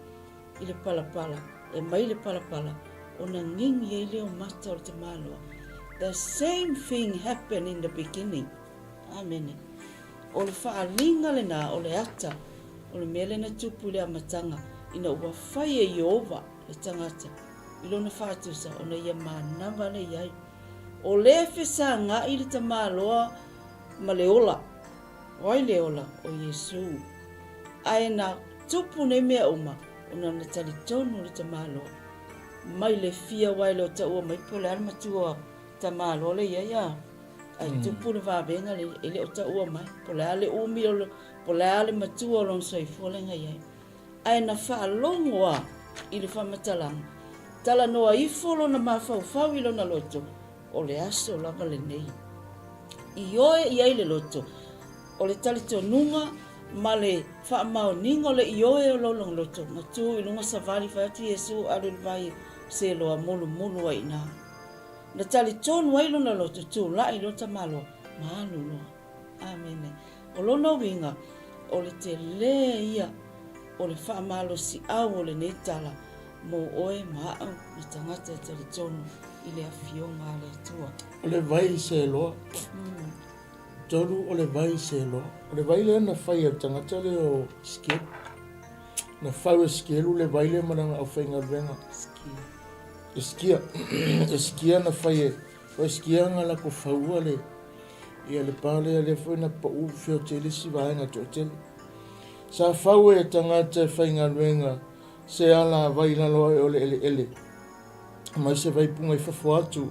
I le palapala. E mai le palapala. O na ngingi ai leo mata o le tamalua. The same thing happened in the beginning. Amen. O le whaalinga le nā, o le ata. O le mele na tupu le amatanga. Ina ua whai e Iova le tangata. I lona whaatusa. O na ia mānawa le iai. O le whesa ngā I le tamalua. Ma le ola. Wai le ola o Yesu. Ai na tupu ne mea uma. O na tali tonu le tamalua. Mai le fia wai le o ta ua mai pole ala matua tamalua le ia. Ai tupu le vabenga le ele o ta ua mai. Pole ale umi o pole ale matua o lon soifua le ngai ai. Ai na whaalongoa I le whamatalanga. Tala noa I folo na mawhau I lona loto. O le aso lava le nei. I oe I ai le loto. O le talito nunga. Ma le whaamao ningo le I oe o lolong loto. Ma tu I lunga savali whaati Yesu alu vai se loa mulu ai nā. Na tali tonu ai lona loto tu la I lota malo. Malu loa. Amen. O lona winga. O le te le ia. O le whaamalo si au o le netala. Mo oe maau I tangata tali tonu. I le awhionga le tua. O le vai se loa. Tolu o le vai se loa. O le vai le na whai au tangata le o skia. Na whau e skielu le vai le maranga au whainga ruenga. Skia na whai e. O skia nga la ko whaua le. Ia le pāle le whai na pa u whio tele si vaenga to tele. Sa whau e tangata whainga ruenga. Se ala vai la loa e o le ele. Mai se vai punga I whawhu atu.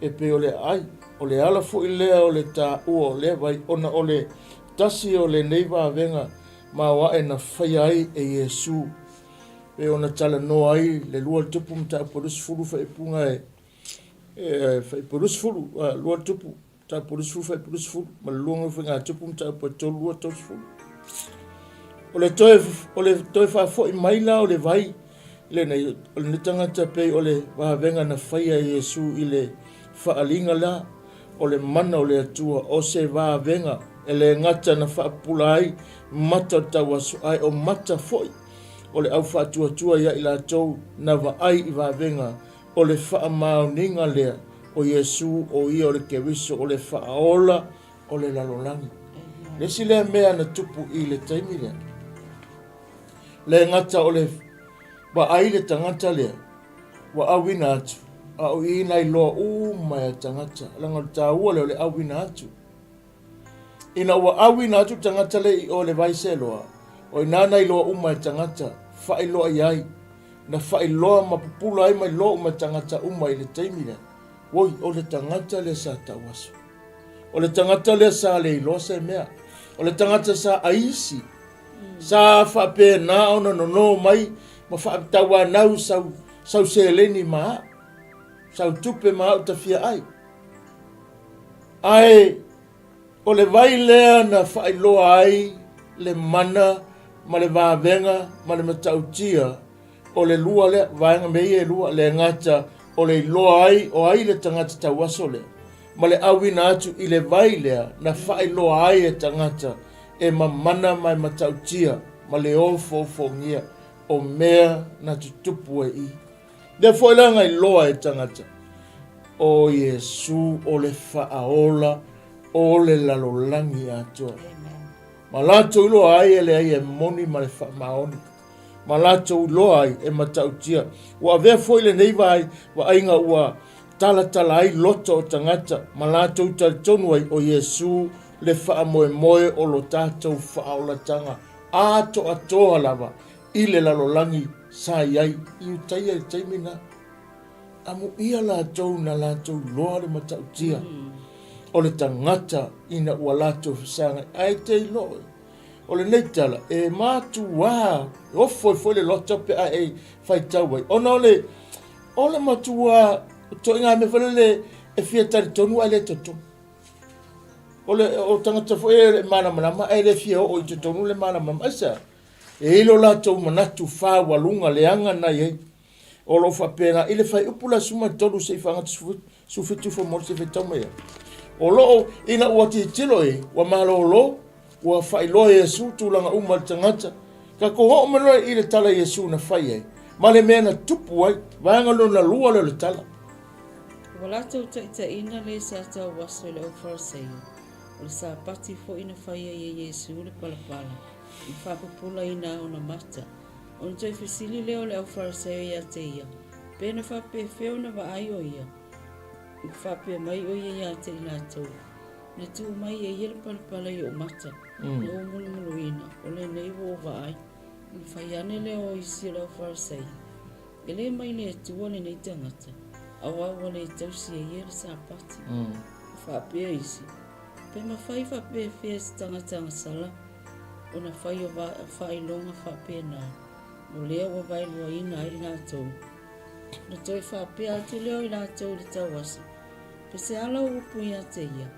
E pe o le ai. O le ala fu I lea o le tā ua o le vai ona o le tasi o le neiva avenga ma wa e na whai ai e Yesu. Pe ona tala no ai le lua tupu mta porus fulu whai punga whai porus fulu lua tupu ta porus fulu whai porus fulu ma luanga whinga tupu mta porus lua porus fulu. O le toi wha fo I maila o le vai le nei le tangata pe ole wa venga na faia Yesu ile faalinga la ole mana ole atua o se va venga ele ngata na fa pulai mata tawasu ai o mata foi ole au fa tua ya ila tou na va ai I va venga ole fa maoninga le o Yesu o ia ole keviso ole fa ola ole lalolangi le sile mea na tupu ile taimile le ngata ole ba ai le tangata le wa awina atu au ina ilo mai tangata langa taua le awina atu ina wa awina atu tangata le o le vaiselo o ina ilo mai tangata fa ilo ai na fa ilo mapupula ai mai lo mai tangata mai le taimile woi o le tangata le sa tawaso o le tangata le sa le ilo se mea o le tangata sa aisi sa fa pe na ona no mai ma fa tawa nau sau seleni ma sau tupe ma o tafia ai o le vai lea na fa ilo ai le mana ma le vavenga ma le matautia o le lua le vaenga mei lua le ngata o le ilo ai o ai le tangata tawaso le ma le awina atu I le vai lea na fa ilo ai e tangata e mamana mai matautia ma le ofo fongia o mea na tutupu I. Le foi langa I loa e tangata. O Yesu o le faaola o le lalolangi atua. Ma lato ilo ai ele ai e moni ma le maoni. Ma lato ilo ai e matautia. Wa vea foi le nei vai wa ainga ua tala ai loto o tangata. Ma lato tonu ai o Yesu le faamoe o lo tatou faaola tanga. Ato atoa lava. Ile lalolangi sa iai I utaia I taimina. Amu ia la tau na la tau loa le matautia. O le tangata ina ua la tau fisanga. Ai te loa. O le neitala. E mātu wā. O foi le lota pe a e fai tau wai. Ona o le mātu wā. To inga me whale le e fia tari tonu ai le toto. O tangata foi e mana manama. Ai le fia o I te tonu le mana manama. Aisa. E ilo la tau manatu wha walunga le anga na ye. O lo fa pena ile fai upula suma tolu se fanga su fitu fo mo se fetau mai. O lo ina ua tilo e wa malo lo wa fai lo Yesu tu langa uma tangata. Ka ko ho mano ile tala Yesu na fai ai. Ma le mena tupu ai vanga lo na lua le tala. Wala tau ta ina le sa tau waso le o farsei. O sa pati fo ina fai ai Yesu le pala. I whapapula ina o na mata. O na toi whisili leo leo whareseo ia te ia. Pena whape wheo na wa ai o ia. I whape mai o ia ia te ina tau. Ne tu mai e ia pala I o mata. Ne o mulu ina. O le nei wo wa ai. I whaiane leo I si leo whareseo. E le mai le tua le nei tangata. Awa le tausi e ia le sa pati. Whape e isi. Pema whape whea si tangata ngasala. Ona fai o fai longa fa pena o lea wa vai lua ina ai nā tau na toi fa pe atu leo I nā tau le tawasi pe se ala upu ia te ia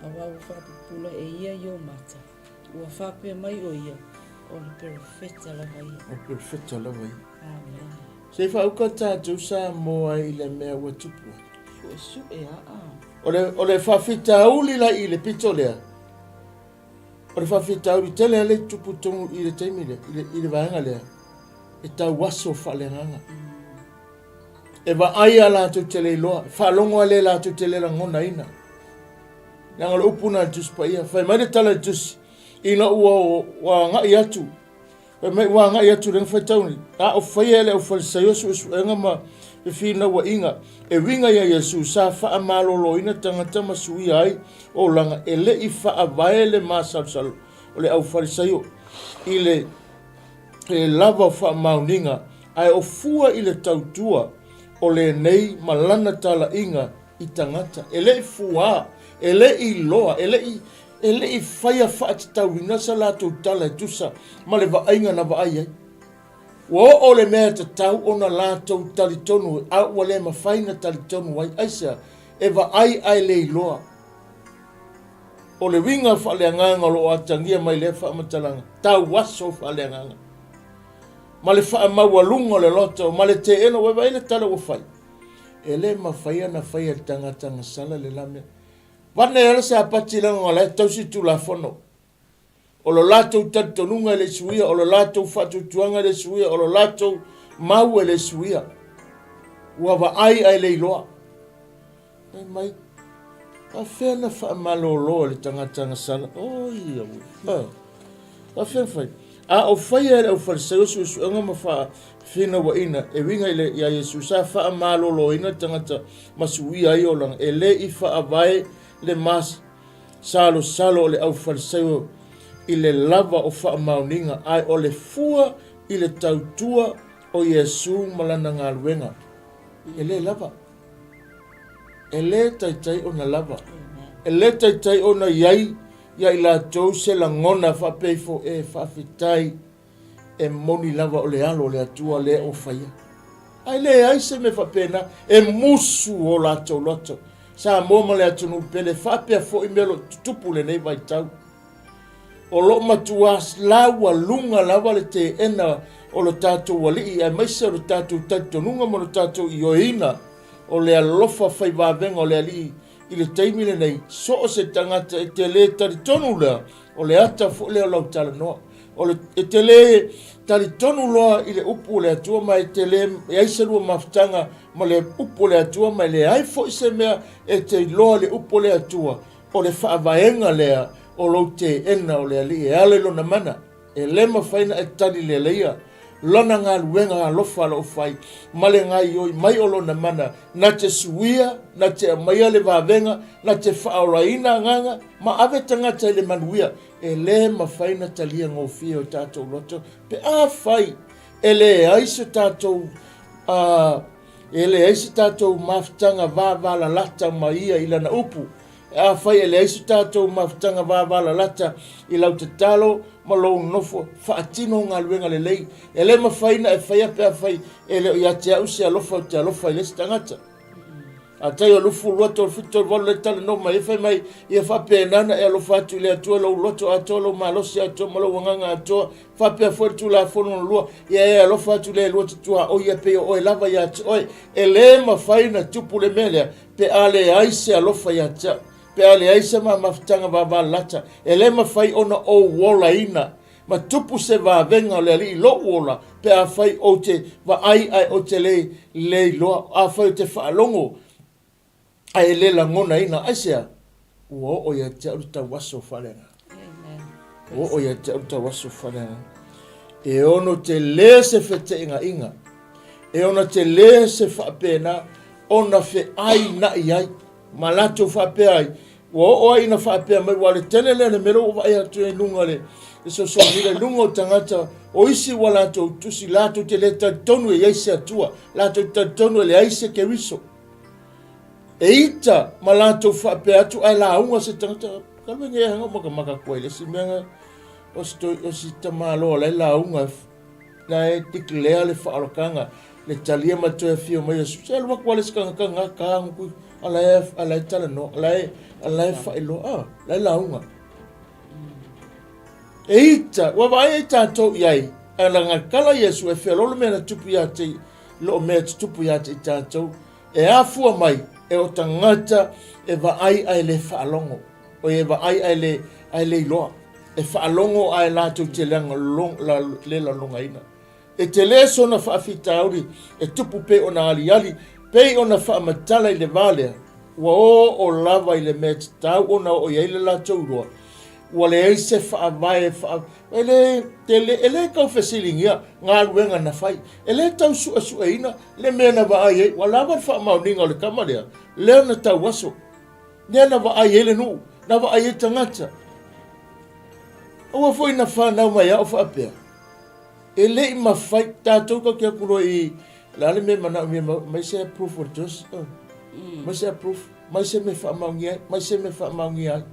a wau fa pupula e ia I o mata ua fa pe mai o ia o le perfecta la vai O perfecta la vai amen se fa uka tātou sa mo ai le mea wa tupu o su e o le fa fita uli la I le pito lea o le whawhitau I tele ale tupu tongu I le taimile, I le vaenga lea. E tau waso whalenganga. E wa aia la tu tele iloa. Whalongo ale la tu tele la ngona ina. Nanga le upuna tus pa ia. Whai mai tala tus. Ina ua wa ngai atu. Whai mai wa ngai atu renga whaitau ni. A o whai ele o whalisayosu esu enga ma. E whina wa inga. E winga ia Yesu sa wha malolo ina tangata masui ai. O langa e le I wha vaele ma salsalo. O le au farisayo. I le lava wha mauninga. Ai o fua I le tautua. O le nei malana tala inga I tangata. E le I fua. E le I loa. E le I whaia wha atatau ina sa lato tala e tusa. Ma le vainga na vaai ai. O le mea te tau o na lātou talitonu, a ua le mawhaina talitonu wai aisa, e wa ai le iloa. O le winga whaleanganga lo atangia mai le whaamatalanga, tau waso whaleanganga. ma le whaamaualunga o le loto, ma le te eno wewa ele tala o fai. E le mawhaia na whaia tanga sala le lamea. Wane ele sa apati langa o le tausi tu la fono. O lo lato tatonunga le suia, o lo lato whatutuanga le suia, o lo lato mau le suia. Ua wa ai le iloa. E mai, a whena whaamalolo le tanga sala. Oh, ia ui. A whena whai. A o whaia ele au wharisau su anga ma wha whina wa ina. E winga ile ia Yesu sa whaamalolo ina tangata masuia i o lang. E le i whaavai le mas salo le au wharisau i le lava o whaamauninga ai o le fua i le tautua o Yesu malana ngā luenga. E le lava. E le taitai o na lava. E le taitai o na iai ia i la tau se la ngona whapeifo e whawhitai e moni lava o le alo le atua le o whaia. Ai le ai se me whapena e musu o la tau loto. Sa moma le atunu pele whapea fo i melo tutupu le nei vai tau. O lo matua lawa lunga lava le te ena o lo tātou wali ai maise o lo tātou taitonunga mo lo tātou ioina o le alofa whai wāwenga o le ali i le teimile nei so o se tangata e te le taritonu lea o le ata fo leo lau tala noa o le te le taritonu loa i le upu le atua mai te le e aise lua maftanga ma le upu le atua mai le ai fo i se mea e te loa le upu le atua o le whaavaenga lea o lo te ena o le ali e ale lo na mana e lema whaina e tani le leia lona ngā luenga ngā lofa lo whai male ngai oi mai o lo na mana na te suia na te maia le vāvenga na te whaoraina nganga ma ave tangata le manuia e lema whaina talia ngofia o tātou loto pe a whai e le aiso tātou e le aiso tātou maftanga vāvala lata maia ila na upu a whai ele aisu tātou mawhtanga wāwala lata i lau te talo ma lou nofo whaatino ngā luenga le lei e le mawhaina e whai apea whai e le ia te au se alofa o te alofa i lesi tangata a tai o lufu luato o fito o le tala no mai e whai mai i e whapea nana e alofa atu le atua lau luato atua lau malosi atua ma lau wanganga atua whapea fwere tu la whono lua i e alofa atu le luato tua o ia peo o e lava ia atu oi e le mawhaina tupu le melea pe ale aise alofa ia tua pe ale aisa ma mafutanga wa lata e le mawhai ona o wola ina ma tupu se wa venga o le ali lo wola pe a whai o te wa ai o te le loa a whai o te whaalongo a e le langona ina aisea ua o ia te aruta waso whalenga ua o ia te aruta waso whalenga e ono te le se whete inga e ona te le se whapena ona whe ai na iai ma lato whapea ai o ina whapea mai wale tene le mero o vai atu e lunga le e so mire lunga o tangata o isi wala to tusi lato te le tonu e eise atua lato tonu le eise ke wiso e ita ma lato whapea atu ai la unga se tangata kalme nge hanga maka koe le si menga o si tamalo la unga la e tiklea le whaarokanga le talia mato e fio mai su se alwa kwale skanga ka ngu ala tala no ala fa ilo la unga eita wa vai ta to yai ala nga kala Yesu e felo me na tupu ya te lo me tupu ya te tato e afu mai e o tangata e va ai le fa longo o e va ai le lo e fa longo ai la to te lang long la longa ina e te leso na whaafitauri e tupu pe o na ali pe o na whaamatala i le vale ua o lava i le mea tau o na o iaile la taurua ua le eise whaavae ele kau whesilingia ngā luenga na whai ele tau sua ina le mea na wa ai ua lava whaamauninga o le kamalea leo na tau waso nea na wa ai le nuu na wa ai tangata ua foi na whanau mai au whaapea ele ma fai tātou ka kia kuro i lale me mana mai se proof for this mai se proof mai se me whaamaungi ai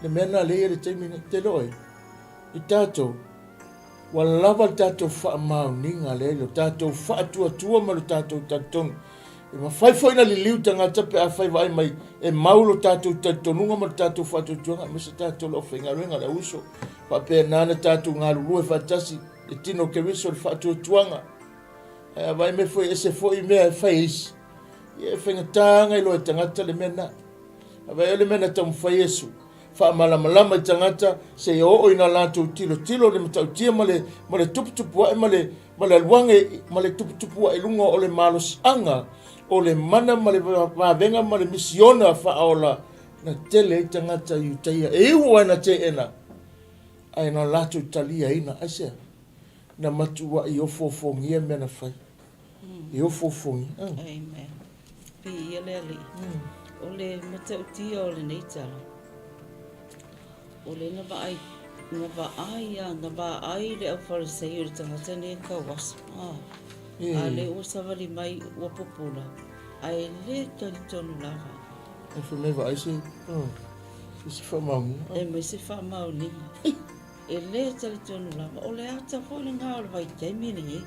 le mena le ere teimine te loe i tātou wa lava tātou whaamaunga le lo tātou whaatua ma lo tātou tātou e ma fai foi na li liu tangata pe a fai vai mai e maulo tātou tātonunga ma lo tātou whaatutua ma se tātou lo whaingaruenga le uso pa pe nana tātou ngā lulu e whaatasi e tino ke wiso le whaatuatuanga. Ai vai me foi ese foi mea whaisi. Ia whengatanga ilo e tangata le mena. Vai ele mena tamu whai Yesu. Wha malama i tangata se o ina lantou tilo le matautia ma le tuputupu ai ma le luange ma le tuputupu ai lunga o le malos anga o le mana ma le vavenga ma le misiona whaola na tele i tangata i utaia e iu ana te ena ai na latou talia ina aisea na matua i ofofongia mena whai i ofofongi Amen. Pi ele ali. O le matautia o le neitala. O le na ai le au farisei o le tangata ne ka wasu. A le o savali mai ua popula. Ai le tali tonu lava. E whameva aise, isi whamaungi. E me se whamaungi. E le tali tonu lava. O le ata fo le ngā o le vai taimini e.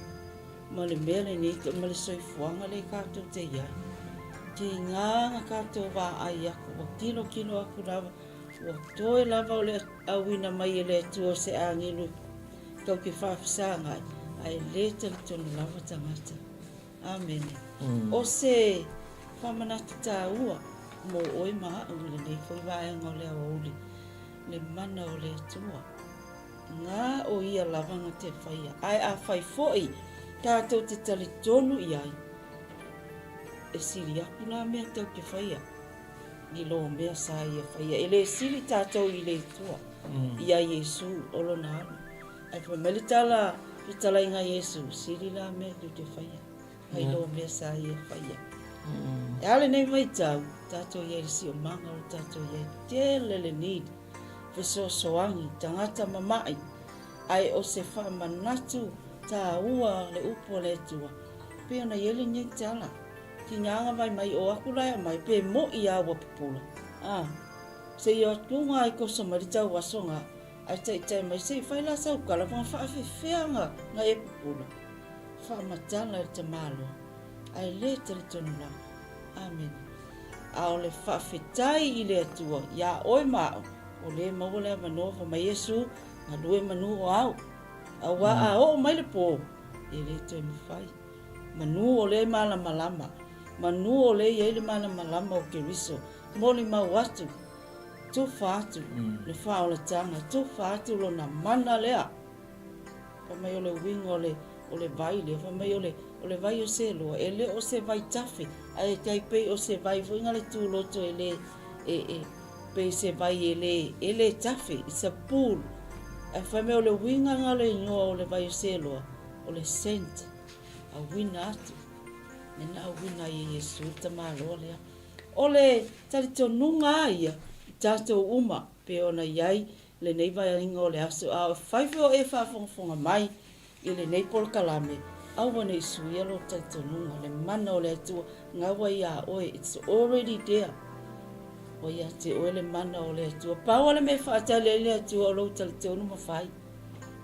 Ma le mele ni, ma le soifuanga le kātou te iai. Te nganga kātou wā ai aku. Wa kilo aku lava. Wa toe lava o le awina mai e le tua se angilu. Kau ki whawhisanga ai. Ai le tali tonu lava tangata. Amen. O se whamanatu tā ua. Mo oi maa ule nei fwoi waenga o le aoli. Le mana o le tua. Ngā o ia lavanga te whaia. Ai a whai fwoi. Tātou te tali tonu i ai. E siri aku nā mea tau ke whaia. Ni lo mea sa ia whaia. E le siri tātou i le tua. Ia Yesu olo nā alu. Ai whameli tala inga Yesu. Siri la mea tu te whaia. Ai lo mea sa ia whaia. E ale nei mai tau. Tātou ia risi o manga o tātou ia. Tele le need. Feso soangi. Tangata mamai. Ai o se whamanatu. Tā ua le upo le tua. Pea na yele nye tala. Ki nganga mai o aku lai mai. Pe mo i awa pupula. Se i o tunga ai kosa maritau wasonga. Ai tai mai se whaila sau kala. Wanga whaafewheanga nga e pupula. Whaamatala e te malo. Ai le tali tonu la. Amen. A o le whaafetai i le atua. Ia oi mao. O le maule manova mai Yesu. Nga lue manu o au. Awa a o mai le po. E le toi mawhai. Manu o le malama. Manu o le ele malama o ke riso. Moli mau atu. Tu whaatu. Le whaola tanga. Tu whaatu lo na mana lea. Pa mai o le wingo o le vai le. Pa mai o le vai o se loa. E le o se vai tafe. Ai kai pei o se vai. Winga le tu loto e le. Pei se vai e le tafe. It's a pool. E whame o le winga ngā le ingoa o le vai o seloa, o le sent, a wina atu. Nena a wina i Yesu ta māloa lea. O le tarito nunga ia, tātou uma, pe ona iai, le nei vai ingo o le aso, a whaife o e whaafonga mai, i le nei pol kalame, awa nei suia lo tarito nunga, le mana o le atua, ngawa ia oe, it's already there. O ia te oe le mana o le atua. Pau ale me whaatale le atua o lau tali te onu mawhai.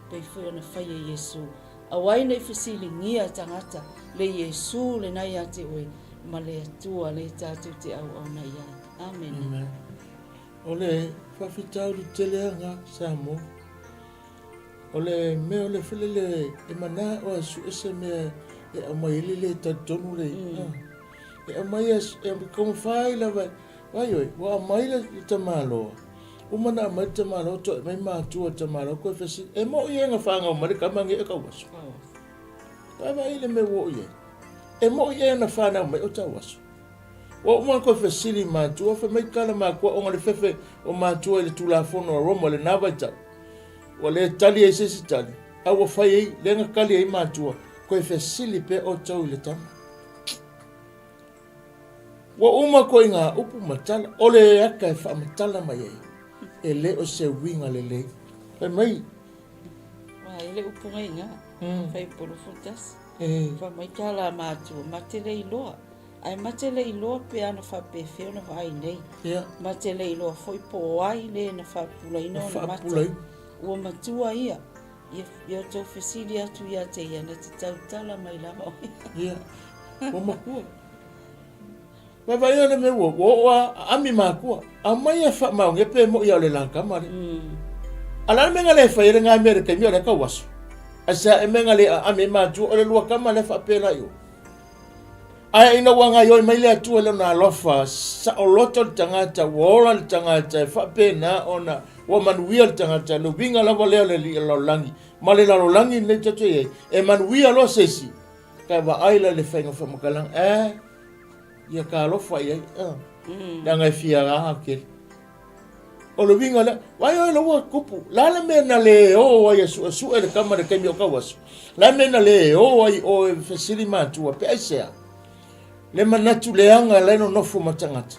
Pei whai ona whai e Yesu. Awai nei whasili ngia tangata. Le Yesu le nai a te oe. Ma le atua le tātou te au au nai ai. Amen. Amen. O le whawhitau du teleanga Samo. O le mea o le while le e mana o asu ese mea e amaili le tatonu le. E amai e komawhai la vai. Vai oi, wa maila i te māloa. Umana mai te māloa, to mai mātua te māloa, koe whesi, e mo i enga whanga o mare, kamangi e kawasu. Vai ile me wo i e. E mo i enga whana o mai o ta wasu. Wa umana koe whesili mātua, wha mai kala mākua, o ngale whewhe o mātua i le tulafono a Roma, le nāwaita. Wa le tali e sesi tali. A wa whai ei, lenga kali ei mātua, koe whesili pe o tau i le tama. Wa uma ko inga upu matala ole aka e fa matala mai e le o se winga le e mai wa ele upu ngai nga fai polo futas fa mai kala matu matele iloa ai matele iloa pe ana fa pe fe ona vai nei matele iloa foi po ai le na fa pula ino na matu o matua ia ia to fesilia tu ia te ia na te tala mai lava o makua ma vai ona me wo ami makua a mai fa ma nge pe mo ia le lanka mare ala me ngale fa ire nga America mi ora ka wasu asa e menga le a me matu o le lua kama le whapela yo. Ai ina wanga yo mai le atu le na lofa sa o loto tangata wola tangata whapena ona wa manuia tangata lo vinga lava leo le li lo langi. Ma le lo langi le tatu e manuia lo sesi. Ka wa aila le whainga whamakalang ia ka lofa ia Danga fia raha ke. O lo vinga la, wai o lo kupu. La la mena le o ai su le kama de kemi o kawas. La mena le o ai o fasili matu pe aisea. Le manatu le anga le no fu matangata.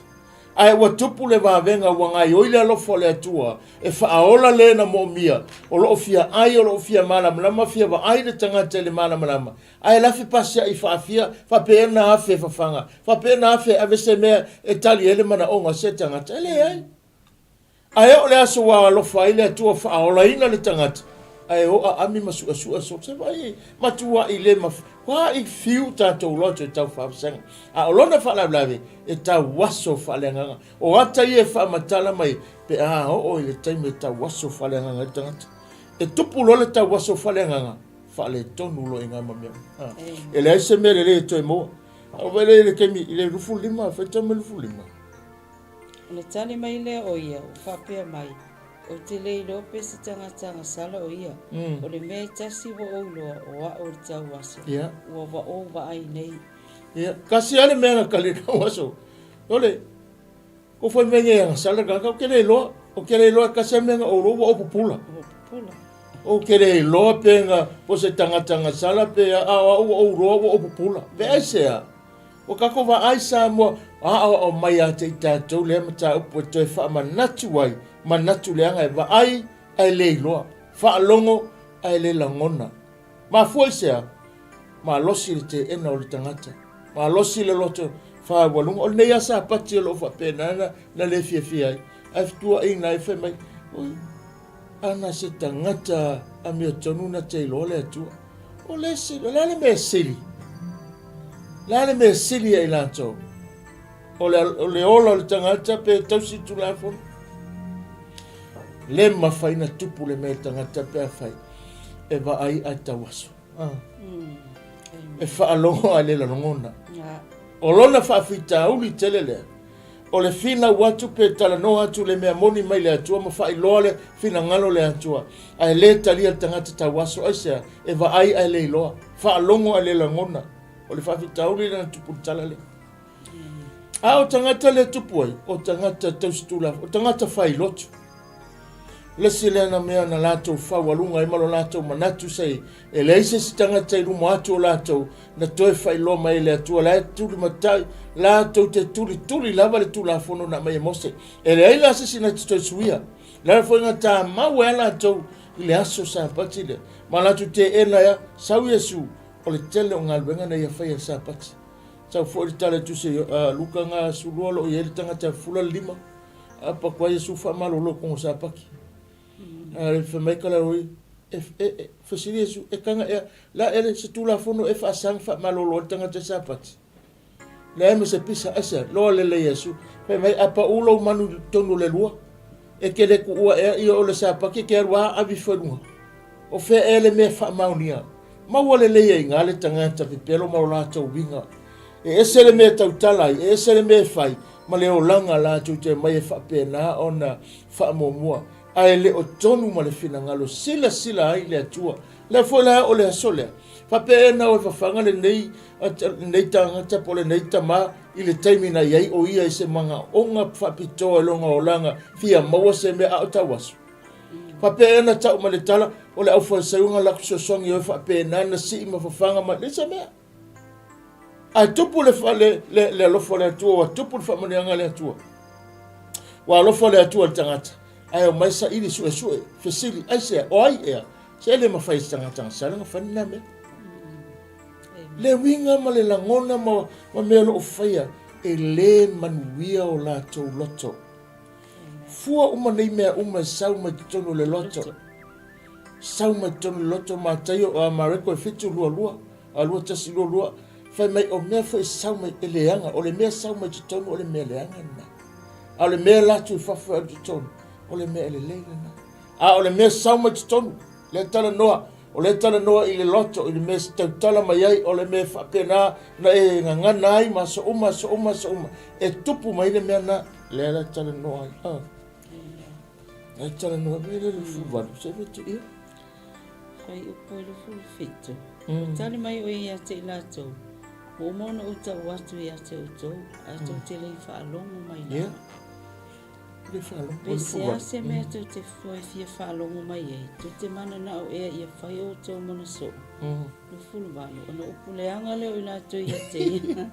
Ai wa tupu le va venga wanga yo ile lo fo le tua. E fa aola le na mo mia. O lo fia ai o lo fia mala mala fia va ai le tangata le mala mala. Ai la fi pasia i fa fia fa pena afe fa fanga. Fa pena afe avese me etali ele mana onga se tangata le ai. Ai o le aso wa lo fa ile tua fa aola ina le tangata. Ai o ami masu asu asu se vai matua ile ma kwa I fiu tato lo te tau fa sanga. A olona fa la blave e ta waso fa le nganga. O ata ye fa matala mai pe o ile time ta waso fa le nganga tangata. E tupu lo le ta waso fa le nganga. Fa le tonu lo inga mamia. E le se mere le to mo. O vele le kemi ile rufu lima fa ta me rufu lima. Le tani mai le o ia o fa pe mai. O te lei lope se tanga sala o ia. O le mea tasi wa o loa o a o le tau waso. Ua wa o wa ai nei. Kasi ale mea ka le tau waso. Ole, ko foi mea ngea sala kaka o kere loa. O kere loa kasi mea o roa o pupula. O kere loa penga po se tanga sala pe a o roa o pupula. Vea sea. O kako wa ai sa mo o mai a te tatou le mata upo to e wha manatu wai. Manatu leanga e wa ai le loa. Wha longo ai le langona. Ma fua sea. Ma losi le te ena o le tangata. Ma losi le loto wha walunga. O nei asa pati lo wha pena na le fia ai. Ai fitua ina e wha mai. Ana se tangata a mea tonu na te ilo le atua. O le sili. La le mea sili. La le mea sili ai lanto. O le ola le tangata pe tausi tu la fona. Le mawhaina tupu le mea tangata pea whai. E wa ai tawaso. E whaalongo a le langona. O lona whaafita uli tele lea. O le fina watu pe tala no atu le mea moni mai le atua. Ma whai loa le fina ngalo le atua. A le talia tangata tawaso aisea. E wa ai le loa. Whaalongo a le langona. O le whaafita uli le tupu tala le. A o tangata le tupu ai. O tangata tausitula. O tangata whai lotu. Le sile na mea na lato fa walunga I malo lato manatu sei e le ise sitanga tai rumo atu lato na toe fai lo mai le atua la tuli matai lato te tuli lava le tula fono na mai mose e le aila sisi na tito suia la fo nga ta mawe lato ile aso sa patile ma lato te ena ya sau yesu o le tele o ngalwenga na ia fai sa pati sau fo le tale tu se luka nga suluolo i ele tanga ta fula lima apa kwa yesu fa malo lo kon sa paki ale fa mai kala roi fa sirisu e kanga la ele se tula fono e fa sang fa malolo tanga te sapati la me se pisa asa lo le yesu fa mai apa ulo manu tonu le lua e kele ku ua e o le sapaki ke wa abi fonu o fe ele me fa maunia ma wole le ye ngale tanga ta pelo ma la to winga e ese le me tau tala e ese le me fai ma le o langa la tu te mai fa pena ona fa momua ai le o tonu ma le fina ngalo sila ai le atua le fola o le asole fa pena o fa fanga le nei tanga ta pole nei tama I le taimi na iai o ia I se manga onga fa pitoa longa o langa fia maua se me a tawasu fa pena ta ma le tala o le au fa seunga la kusosongi o fa pena na si ma fa fanga ma le se me a tupu le fa le lofo le atua wa tupu le fa manianga le atua wa lofo le atua le tangata ai o mai sa ili sue fesili ai se o ai ea se le mafai tanga sala nga fanina me le winga ma le langona ma me lo faia e le manuia o la to loto fua uma nei mea uma sau ma tono le loto sau ma tono loto ma tayo o mareko e fitu lua a lua tasi lua fai mai o mea fai sau ma eleanga o le mea sau ma tono o le mea leanga na a le mea latu fafu a tono o le mea le leila na a o le mea sau ma tonu le tala noa O le tala noa i le loto, i le me tautala mai ai, o le me whapena na e ngangana ai, ma so uma. E tupu mai le mea na, le ala tala noa ai. Le tala noa mai le fuwanu, se vetu ia. Whai upo i le fulfitu. Tali mai o ia te ilatou. O mona o tau atu i ate o tau, a tau te lei whaalongo mai la. Le whaalongo. Pese a se mea tau te fwai fia whaalongo mai ei, tu te mana na o ea ia whai o tau mana so. Le fulwanu, ona upuleanga leo i latou i ate ia,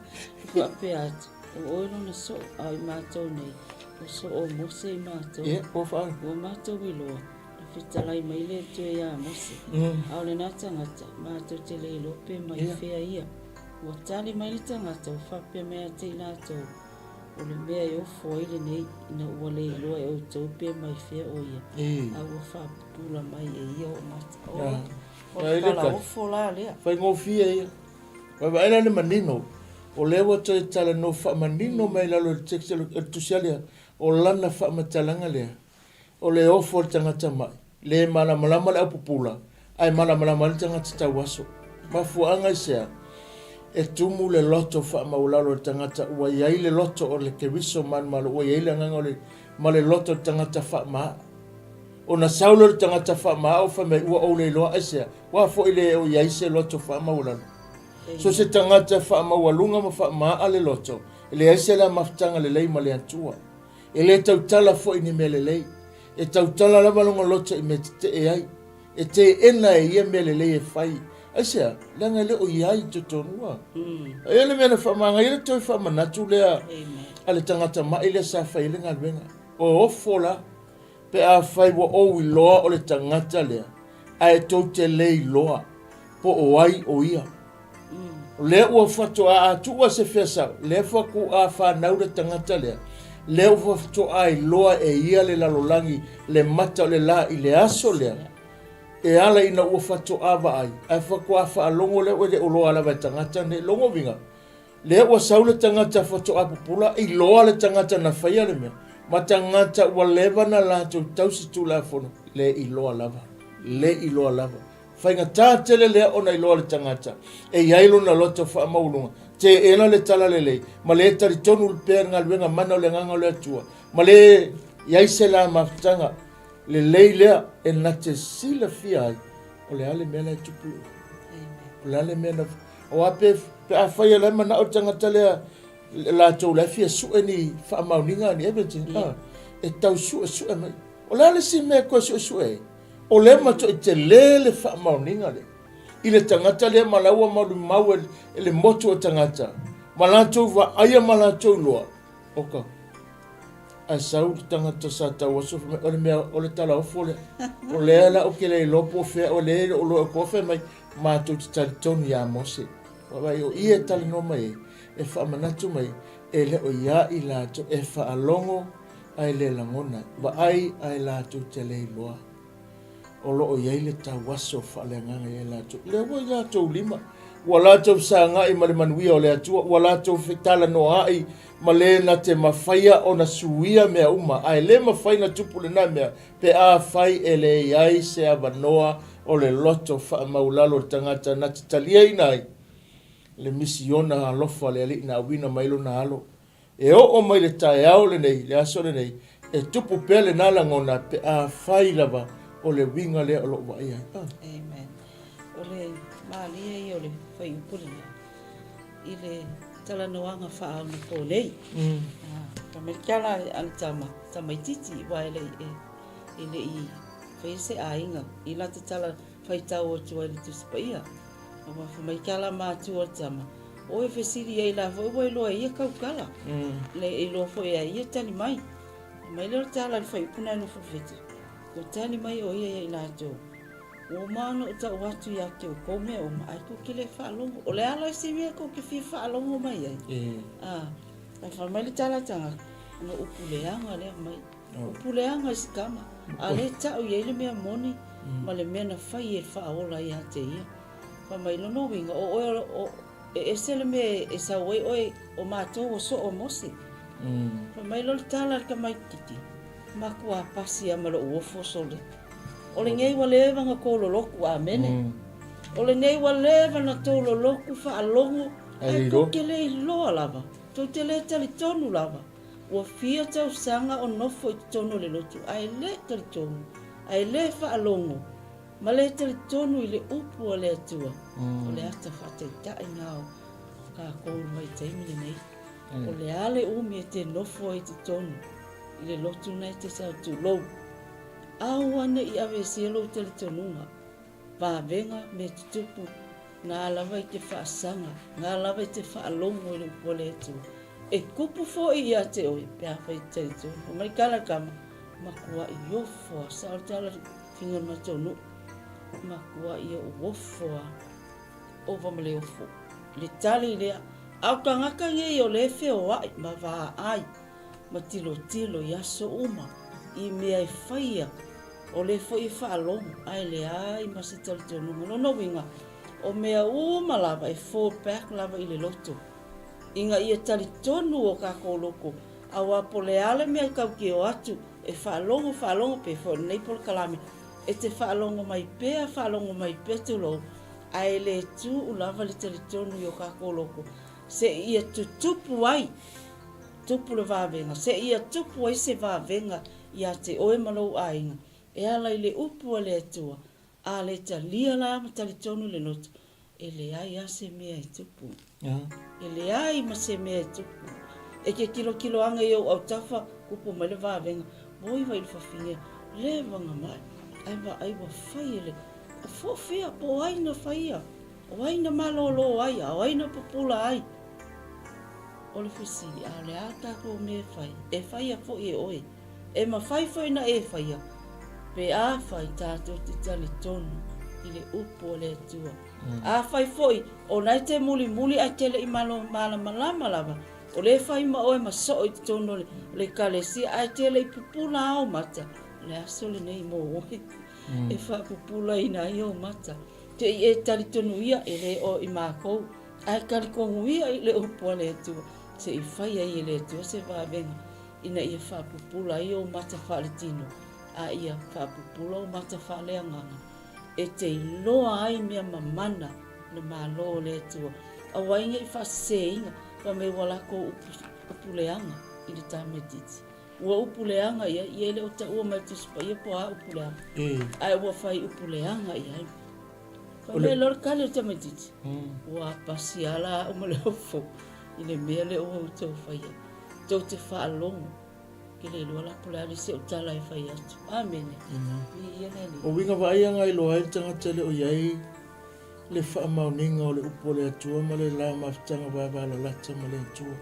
kua pe atu. O oilo na so, au i mātou nei, o so o mose i mātou. O whaal. O mātou i loa. Fitalai mai le tu ia mose. Au le nata ngata, mātou te lei lope mai whea ia. Wa tali mai le tangata, o whapea mea te i nātou. O le mea i ofo ai le nei, ina ua le iloa e o tau pe mai whea o ia. Au o whapula mai e ia o mata. O whala ofo la lea. Whai ngofia ia. Wai waina le manino. O lewa toi tala no wha manino mai lalo le tekstelo tusialia. O lana wha matalanga lea. O le ofo le tangata mai. Le malamalama le apupula. Ai malamalama le tangata tawaso. Mafuanga i sea. E tumu le loto wha maulalo le tangata. Ua iai le loto o le kewiso man malo. Ua iai le nganga le ma le loto tangata wha maa. O na saulo le tangata wha maa o wha mei ua o le loa i sea. Wa fo ile o iai se loto wha maulalo. So se tangata wha maualunga ma wha maa le loto. Ele aise la maftanga le lei ma le antua. Ele tautala fo ini me le lei. E tautala lava longa loto i me te e ai. E te ena e ia me le lei e fai. Aisea, langa le o iai tutonua. E le mena wha manga, ele toi wha manatu lea. Ale tangata ma ele sa fai le ngalwenga. O ofola, pe a fai wa o i loa o le tangata lea. A e tau te lei loa. Po o ai o ia. Le ua whato a atua se whesa. Le whaku a whanau le tangata lea. Le ua whato a i loa e ia le lalolangi. Le mata o le la i le aso lea. E ala ina ua whato a wa ai. A whaku a whaalongo le ua le uloa la vai tangata ne longo vinga. Le ua sau le tangata whato a pupula. I loa le tangata na whaia le mea. Ma tangata ua lewa na la tausi tu la fono. Le i loa lava. Le i loa lava. Whainga tātele lea ona i loa le tangata. E iailo na loto wha maulunga. Te ena le tala le lei. Ma le tari tonu le pēr ngā luenga mana o le nganga o le atua. Ma le iaise la maftanga. Le lei lea e na te sila fia ai. O le ale mea le tupu. O le ale mea na... O ape a whaia le mana o tangata lea. La tau le fia sue ni wha mauninga ni everything. E tau sue mai. O le ale si mea koe sue. O le mato i te le wha mauninga le. I le tangata le malaua malu mau e le motu o tangata. Malatou wa aia malatou loa. Oka. A sau tangata sa tau aso. O le mea o le tala ofo le. O le ala o ke le lopo fea o le o loa kofe mai. Mātou te tali tonu ia mose. Wawai o ia tali no mai. E wha manatu mai. E le o ia i lato. E wha alongo ai le langona. Wa ai lato te le loa. O loo iai le tawaso whaaleanganga i lato. Le ua i lato lima. Ua lato sa ngai ma le manuia o le atua. Ua lato whetala no ai ma le na te mawhaia o na suia mea uma. Ai le mawhai na tupu le na mea. Pe a whai e le iai se avanoa o le loto wha maulalo le tangata na te talia inai. Le misiona alofa le ali na awina mailo na alo. E o mai le tae au le nei, le aso le nei. E tupu pele nala ngona pe a whai lava. O le winga lea o loo wa ia. Amen. O le maalia i o le whai upurina. I le talanoanga whaau na po lei. Pamerikiala ana tamaititi wa ele i le i whai se ainga. I la te tala whai tau o tua le tusipaia. Ama pamerikiala mātu o tama. O e whesiri ei la whai wai loa ia kaukala. Le i loa whai a ia tani mai. Mai leo tala le whai upuna no whawheti. Ko tani mai o ia i lātou. O mana o tau watu i ake o kome o mai ko ke le whaalongo. O le ala i se mea ko ke whi whaalongo mai ai. Ai whamai le talatanga. Nga upuleanga lea mai. Upuleanga i sikama. A le tau i eile mea moni. Ma le mea na whai e whaola i ate ia. Whamai lono winga. O e sele mea e sauei oe o mātou o so o mosi. Whamai lo le tala ka mai titi. Makua pasi a mara uofo sole. O le ngai wa le vanga kolo loku amene. O le nei wa le vana tolo loku fa alongo. Ai kokele i loa lava. Tau te le tali tonu lava. Ua fia tau sanga o nofo i tonu le lotu. Ai le tali tonu. Ai le fa alongo. Ma le tali tonu i le upu o le atua. O le ata fata i tae ngao. Ka kouru mai taimile nei. O le ale umi e te nofo i te tonu. I le lotu nei te sao tu lou. Awana i ave sielo tali tonunga. Vavenga me tutupu. Ngā lava i te whaasanga. Ngā lava i te whaalongo i le upu o le atua. E kupu fo i a te oi. Pea whai tali tonu. O mai kala kama. Makua i ofoa. Sao tala finga matonu. Makua i o ofoa. O vamale ofo. Le tali lea. Au ka ngaka nge i o le feo ai. Ma vaa ai. Ma tilo tilo i aso uma. I mea i whaia. O le fo i whaalongo. Ai le ai ma se tali tonu. Nono winga. O mea uma lava e fall back lava i le loto. Inga ia tali tonu o kako loko. Awa po le ale mea kau ki o atu. E whaalongo pe fo nei pol kalame. E te whaalongo mai pea tu lo. Ai le tu u lava le tali tonu i o kako loko. Se ia tutupu ai. Tupu le vavenga. Se ia tupu ai se vavenga. Ia te oe malou ainga. E ala i le upu a le atua. A le talia la ma tali tonu le lotu. E le ai a se mea i tupu. E le ai ma se mea i tupu. E ke kilo anga i au tafa kupu mai le vavenga. Boi vai le whawhinga. Le vanga mai. Ai wa whai ele. O fofia po aina whaia. O aina malolo ai. O aina papula ai. O le whisiri. A le ata ko me whai. E whaia fo i oe. E ma whai fo ina e whaia. Pe a whai tātou te tali tonu i le upo o le atua. A whai foi, o nai te muli a tele i malama lava. O le whai ma oe ma so i te tonu le kalesi a tele i pupula au mata. Le aso le nei mo oe. E wha pupula ina i o mata. Te i e tali tonu ia e le o i mākou. A karikongu ia i le upo o le atua. Se i whai ai i le atua se vāvenga. Ina i e wha pupula i o mata wha le tino. A ia whapupula o mata whaleanganga. E te iloa ai mea mamana le malo le atua. A wainga i whaseinga pa me walako upuleanga i le tamatiti. Ua upuleanga ia, i ele o ta ua mai tuspa ia po a upuleanga. Ai ua whai upuleanga ia. Pa me lor kale o tamatiti. Ua pasiala o male ofo. I le mea le o tau whaia. Tau te whaalongo. Kele loa la pula le se utala e whai atu. Amen. O winga waianga i loa i tanga tele o iai le wha mauninga o le upo le atua ma le la mawhitanga wawala lata ma le atua.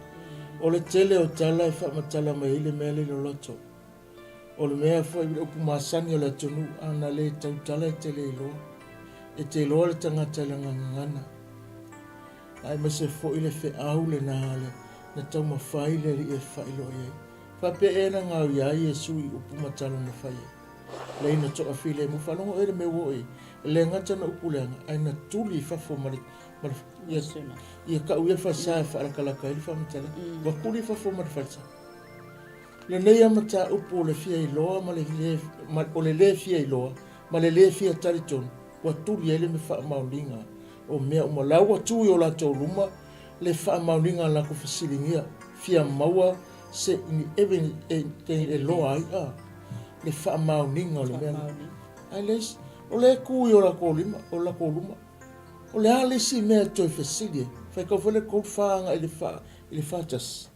O le tele o tala e wha matala mai le mea le loto. O le mea wha i upu masani o le atunu ana le tau tala e tele i loa. E te loa le tanga tala ngangana. Ai ma se fo i le whi au le nahale na tau mawhai le i e wha i loa iai. Pape ena ngau iai e sui upu matala na whaia. Leina toa while mu whanongo ere me woi. Le ngata na upu leanga. Ai na tuli i whafo mari. Ia ka uia whasai wharakalaka ili whamatala. Wakuli i whafo mari whasa. Le nei amata upu o le fia i loa. O le le fia i loa. Ma le le fia taritonu. Wa tuli ele me wha maulinga. O mea umalau wa tui o la tau luma. Le wha maulinga la ko fasilingia. Fia maua. Se ni even e loa ai a le wha mauninga o le mea. Ai les, o le kui o la kolima, o la koluma. O le ale si mea toi fesilie. Whai kau whele kou whaanga i le whatas.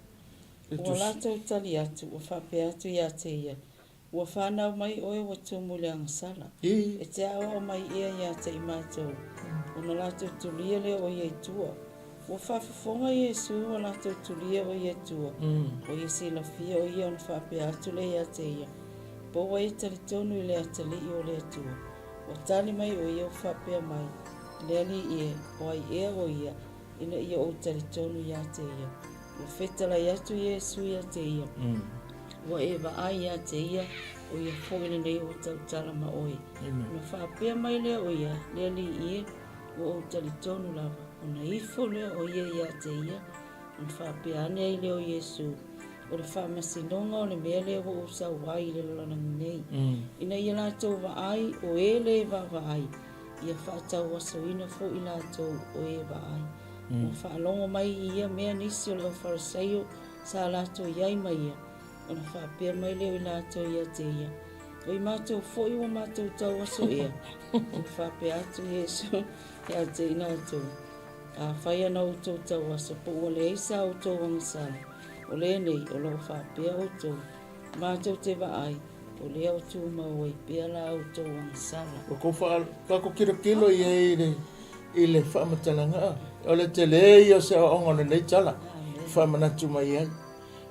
Ua lātou tali atu, ua whape atu i a te ia. Ua whanau mai oe wa tūmuleanga sala. E te awa o mai ia i a te i mātou. Una lātou tulia leo o iei tua. Ua whawhawhonga Iesu o lātou tulia o iei tua. O ia si la fia o ia on whape atu le i a te ia. Pōwa i tali tonu i le atali i o le atua. O tali mai o ia o whapea mai. Leali ia, o ai ea o ia. Ina ia o tali tonu i a te ia. Ua whetala i atu Iesu i a te ia. Ua e wa ai a te ia. O ia whongile nei o tau tala ma oi. Ua whapea mai lea o ia. Leali ia o tali tonu lava. Ona ifo lea o ia i a te ia. Ona whapea ane ai leo Iesu. O le whamasinonga o le mea lea o usau wai le lanang nei. ina ia lātou vaai o e le vavaai. Ia whaatau asoina fo i lātou o e vaai. Ma whaalongo mai ia mea nisi o leo wharaseio sa lātou iai mai ia. Ona whaapea mai leo i lātou ia te ia. O i mātou fo i wa mātou tau aso ia. O whaapea atu Yesu ia te ina atu. A whaia na utou tau aso po o le eisa o tau wangasala. O le nei o lau whaapea o tau. Mātou te vaai. O le au tū mau i pia la au tau wangasala. O ko kako kilo i le whaamatalanga. O le te le i o se aonga nei tala. Whaamanatu mai ai.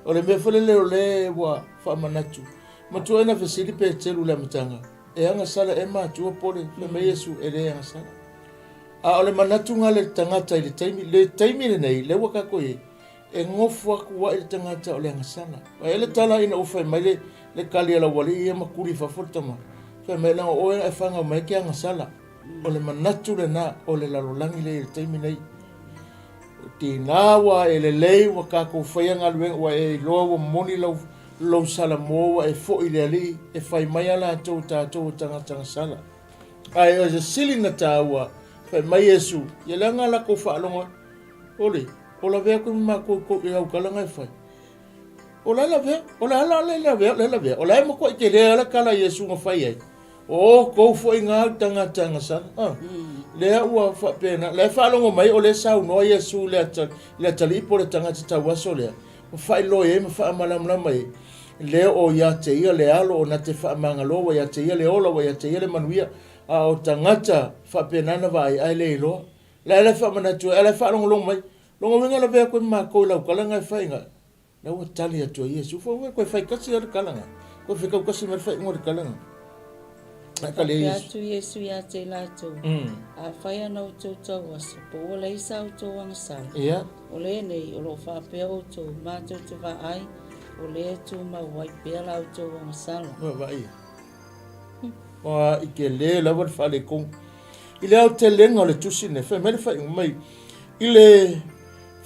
O le mea whale leo le wa whaamanatu. Matua ena whasiri pe telu le matanga. E anga sala e mātua pole. Me me Yesu e le anga sala. A o le manatu ngā le tangata i le taimi. Le taimi le nei, le waka koe. E ngofu aku wa i le tangata o le anga sala. Wa ele tala ina ufai mai le kali ala wali ia makuri whafurtama. Whai mai langa oe e whanga mai ke anga sala. O le manatu le na o le lalolangi le taimi nei. Ti nawa e le lei wa kako whaianga luenga wa e loa wa moni lau sala moa e fo i le ali e whai mai ala tau tātou tanga sala. Ai o se sili na tāua whai mai Yesu ia langa la ko whaalonga ole o la vea kumi mako i au kalanga e whai. O la vea, o la vea, o la e mako i ke lea la kala Yesu nga whai ai. O kou fo i ngā tanga sala. Lea ua whapena, lea whaalonga mai o le sau noa Yesu lea tali ipo le tangata tau aso lea. Ma whai loe e ma whaamalamla mai. Lea o ia te ia le alo o na te whaamangalo wa ia te ia le ola wa ia te ia le manuia. A o tangata whapenana vai ai le iloa. Lea le whaamanatua, lea whaalonga long mai. Longa winga la vea koe mako lau kalanga e whainga. Lea ua tali atua Yesu. Koe whai kasi ar kalanga. Koe whikau kasi mar whai ngore kalanga. Atu Yesu ia te lātou. A whai ana o tau tau aso. Po o le isa o tau wangasala. O le nei o lo whapea o tau. Mātou te vaai. O le tu mawai pea la o tau wangasala. Vai. Wa i ke le lawa whale kong. I le au te lenga o le tusine. Whai mere whai mai. I le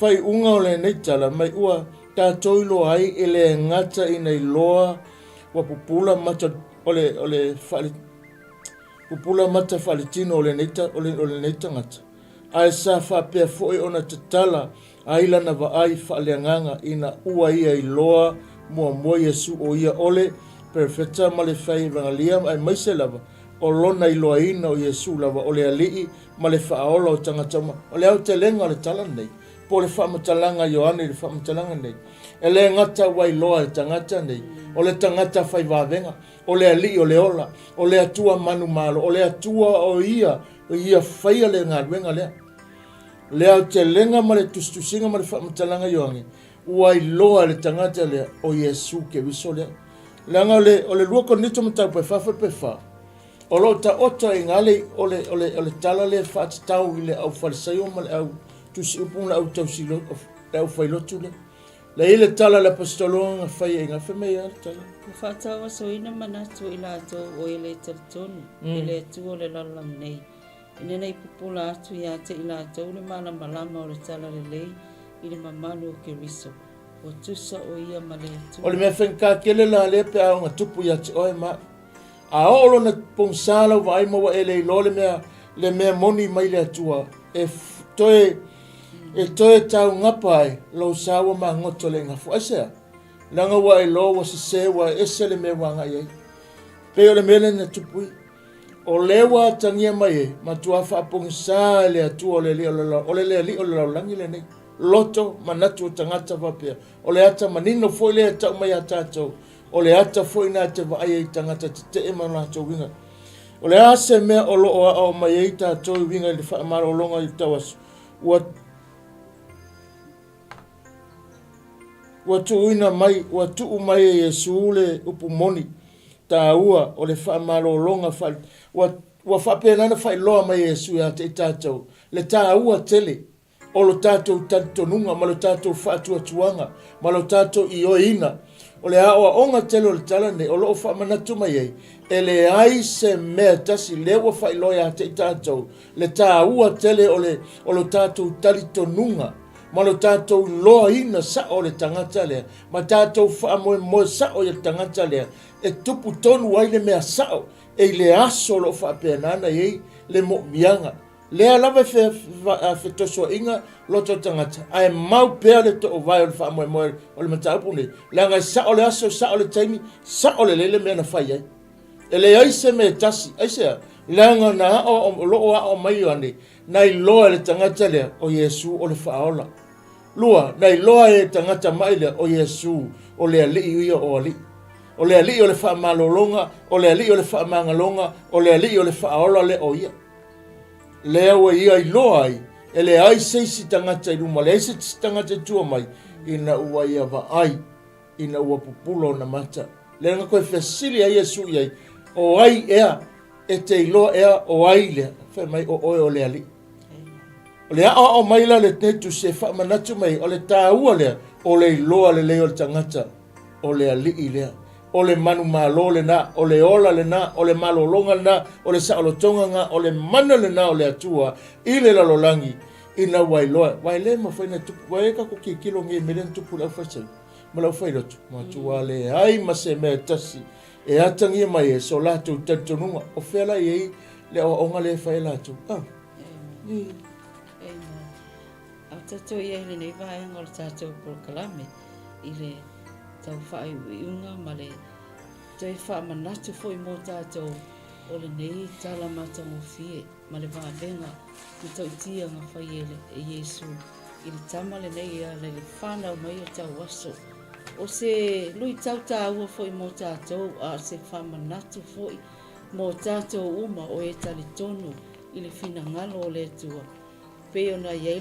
whai unga o le neitala. Mai ua tātou ilo ai i le ngata i nei loa. Wa pupula mata o le whale pupula mata whaletino o le neita ngata. Ai sa whapea foi ona te tala aila na vaai whaleanganga ina ua ia i loa mua Yesu o ia ole perfecta ma le whai rangalia ai maise lava o lona i loa ina o Yesu lava o le alii ma le whaaola o tangatama o le au te lenga o le tala nei po le whaamatalanga Ioane le whaamatalanga nei e le ngata wai loa e tangata nei o le tangata whai wavenga o le ali o le ola o le atua manu malo o le atua o ia whaia le ngā ruenga lea lea te lenga ma le tustusinga ma le whaamatalanga Ioane ua i loa le tangata lea o Yesu ke wiso lea langa o le lua konito matau pe whawha pe wha o lo ta ota i ngale o le tala le whaatitau i le au whalisaio ma le au tusi upung le au tausilo le au whailotu le le ile tala le apostolonga whai e ngā whemei a le tala Whātau aso ina manatu i lātou o ele taritonu, ele atu o le lalang nei. Ina nei pupula atu i ate i lātou le malama o le tala le lei i le mamanu o ke riso. O tusa o ia ma le atu. O le mea whenka kele la le pe au ngā tupu i ate oe ma. A olo na ponsala wa aima wa ele i lo le mea moni mai le atua. E toe tau ngapai lo sawa ma ngoto le ngafu. Asea. Langa wa e lo wa se wa ese le me wanga ye. Pe o le mele na tupui. O le wa tangia mai ma tua fa pongsa le atu o le li o le langi le nei. Loto manatu tangata va pe. O le ata manino foi le ata mai atato. O le ata foi na te va ai tangata te e mana to winga. O le ase me o lo o mai ai ta to winga le fa maro longa i tawas. Watu ina mai, watu mai e Yesu le upumoni ta ua o le whaamalo longa whai. Wa whapena na whai loa mai Yesu ya te tātou. Le tā ua tele o lo tātou tantonunga, ma lo tātou whaatua tuanga, ma lo tātou i oina. O le awa onga tele o le talane, o lo whaamanatu mai ei. E le ai se mea tasi le ua whai loa ya te tātou. Le tā ua tele o lo tātou talitonunga. ma lo tātou loa ina sa o le tangata lea, ma tātou whaamoe sa o le tangata lea, e tupu tonu ai le mea sa o, e le aso lo whaapeanana ei, le mo mianga. Lea lava fe toso inga loto tangata. Ai mau pea le to o vai o le whaamoe o le mataupu nei. Lea ngai sa o le aso, sa o le taimi, sa o le lele mea na whai ai. E le aise me tasi, aisea, langa na o loo a o mai ane, nai loa le tangata lea o Yesu o le whaola. Lua, nai loa e tangata mai lea o Yesu o le alii ia o alii. O le alii o le whaamalolonga, o le alii o le whaamangalonga, o le alii o le whaola le o ia. Lea ua ia i loa ai, e le aise isi tangata i luma, le aise isi tangata i tua mai, ina ua ia va ai, ina ua pupulo na mata. Lea nga koe whesili a Yesu iai, o ai ea, e te iloa ea o ai lea, whai mai o oe o le ali. O le a o maila le netu se wha manatu mai, o le tā ua lea, o le iloa le leo le tangata, o le ali i lea, o le manu malo le na, o le ola le na, o le malolonga na, o le saolotonga nga, o le mana le na o le atua, i le lalolangi, ina wailoa, waile ma whaina tupu, waeka ko ki kilo nge melen tupu lau whaisai, ma lau whailotu, ma tua le ai ma se mea tasi, e atangia mai e so lātou tatonunga o whela i ei le o onga le whae lātou. Amen. Au tatou i ele nei vaenga o le tātou Polokalame i le tau whae uiunga ma le toi wha manatu fo i mō tātou o le nei tala mātang o fie ma le vābenga i tau tia ngā whae e Yesu i le tama le nei a le whanau mai o tau waso. O se lui tau tāua foi mō tātou a se whamanatu foi mō tātou uma o e tali tonu i le whina ngalo o le tua. Peo na iei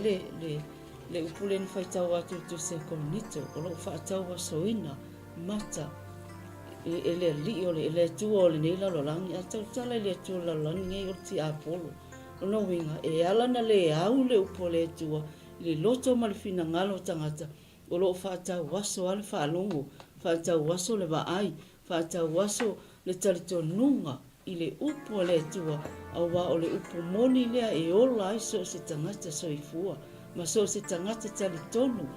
le upule ni whaitau atu tu se komunito o lo whaatau wa soina mata e le li o le tua o le neila lo langi a tau tala le tua lo langi ngai o ti apolo. O no winga e alana le au le upole tua i le loto ma le whina ngalo tangata o lo whaatau waso ale whaalongo, whaatau waso le waai, whaatau waso le talitonunga i le upo le tua, au wa o le upo moni lea e ola ai so se tangata soifua, ma so se tangata talitonu,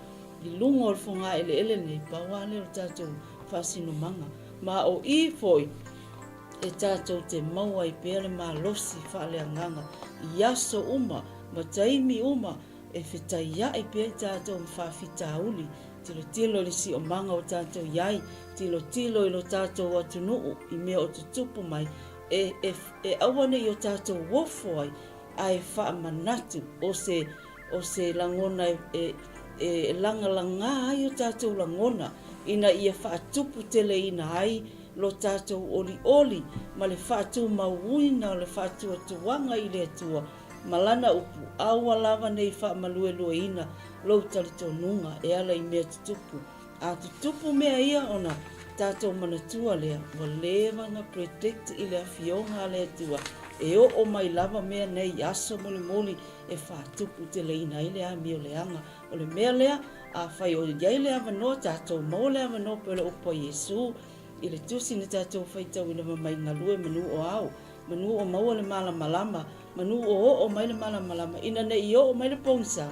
i lunga o le whonga ele nei, pawa le o tātou whasino manga, ma o i foi, e tātou te maua i pere ma losi whaale anganga, i aso uma, ma taimi uma, e whitai ia e pia tātou mwhawhita uli, tilo le si o manga o tātou iai, tilo i lo tātou atunuu i mea o tutupu mai, e awane i o tātou wofo ai, ai wha manatu o se langona e langa ai o tātou langona, ina ia wha tupu tele ina ai, lo tātou oli, ma le wha tu mauina o le wha tu atuanga i le atua, malana upu awa lava nei wha malue lua ina lau talitonunga e ala i mea tutupu. A tutupu mea ia ona tātou manatua lea wa lewa na predict i lea fionga lea tua e o mai lava mea nei aso moli e wha tupu te leina i lea mi o leanga o le mea lea a whai o iei lea wano tātou mau lea wano pele upo Yesu i le tusi ni tātou whaitau ina mamai ngalue manu o au manu o maua le malama manu o mai le malama ina nei o mai le pongsa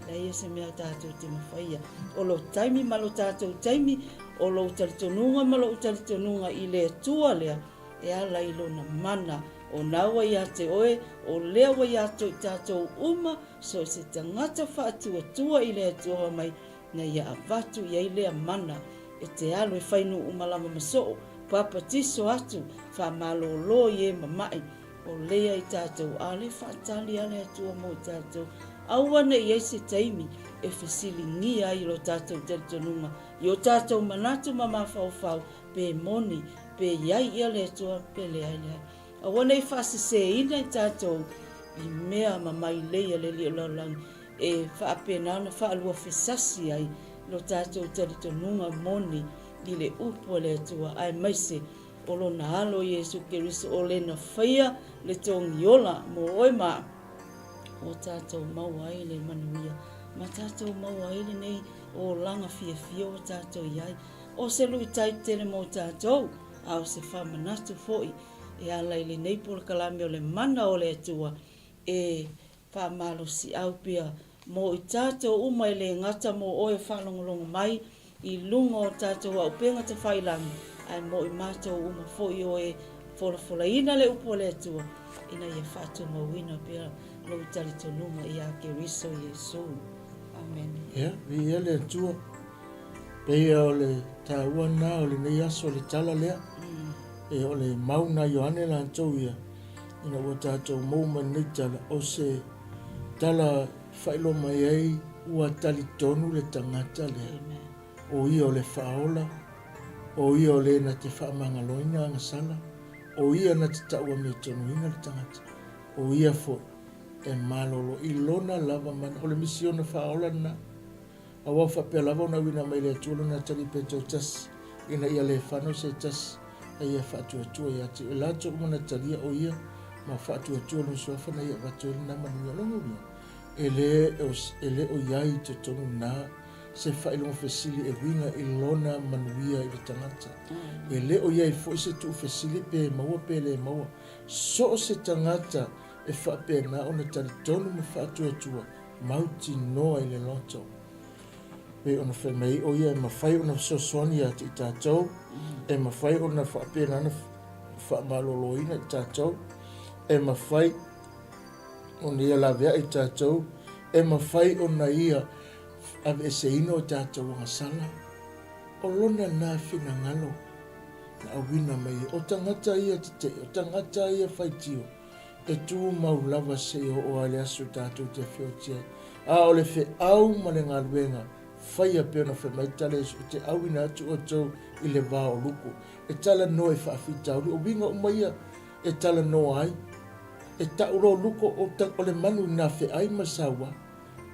la ia se mea tātou te mawhaia o lo taimi malo tātou taimi o lo talitonunga malo talitonunga i le tua lea e ala i lo na mana o naua ia te oe o lea wa ia to tātou uma so se tangata whaatua tua i lea tua mai na ia avatu ia i lea mana e te alo e whainu umalama masoo papa tiso atu wha malolo i e mamai o lea i tātou ale whaatali ale atua mo tātou awana i eise taimi e whesili ngia i lo tātou talitonunga i o tātou manatu mama whau pe moni pe iai ia le atua pe lea lea awana i whasese ina i tātou i mea mamai leia le li o laulangi e whaapenana whaalua whesasi ai lo tātou talitonunga moni i le upo le atua ai maise o lo na halo Yesu Keriso o le na whaia le tongi ola mo oi maa o tātou maua ai le manuia ma tātou maua ai le nei o langa fia o tātou iai o se lui tai tele mo tātou a o se whamanatu foi e ala i le nei Polokalame o le mana o le atua e whamalo si au pia mo i tātou uma i le ngata mo oe whalongolongo mai i lunga o tātou au penga te whailangi ai mo i mātou uma fo i oe fola ina le upo le atua ina ia whātou mawina pia lo i tali to nunga i a ke riso Yesu. Amen. Ya, vi ia le atua. Pea o le tāua nā o le nei aso le tala lea. E o le mauna Ioane la antou ia. Ina ua tātou mouma nei tala o se tala whailo mai ei ua tali tonu le tangata lea. O ia o le whaola, o ia o le na te whaamangaloina angasala, o ia na te taua me tonu ina le tangata, o ia fo e malolo i lona lava mana, o le misi ona whaola na, a wau whapea lava ona wina mai le atuolo na tali peto tas, ina ia le whano se tas, a ia whaatua ia te, e lato umana talia o ia, ma whaatua no soafana ia watu ele na manuia longo ia. Ele o iai te tonu nā, se whailongo fesili e winga i lona manuia i le tangata. Ele o iai fo se tu fesili pe maua pe le maua. So se tangata e whape na ona tari tonu me whaatua mauti noa i le loto. Pe ona whamei o ia e mawhai ona soswani ati i tātou, e mawhai ona whape na whaamaloloina i tātou, e mawhai ona ia lavea i tātou, e mawhai ona ia ave se ino tātou ngasala. O lona nā whina ngalo, na awina mai, o tangata ia te o tangata ia whaitio, e tū mau lava se o ale asu tātou te whiotia. A o le whi au ma le ngā ruenga, whaia peona whi maitale e te awina atu o tau i le wā o luku. E tala no e whaafitauri, o winga umaia e tala no ai, e tauro luko o le manu na whi ai masawa,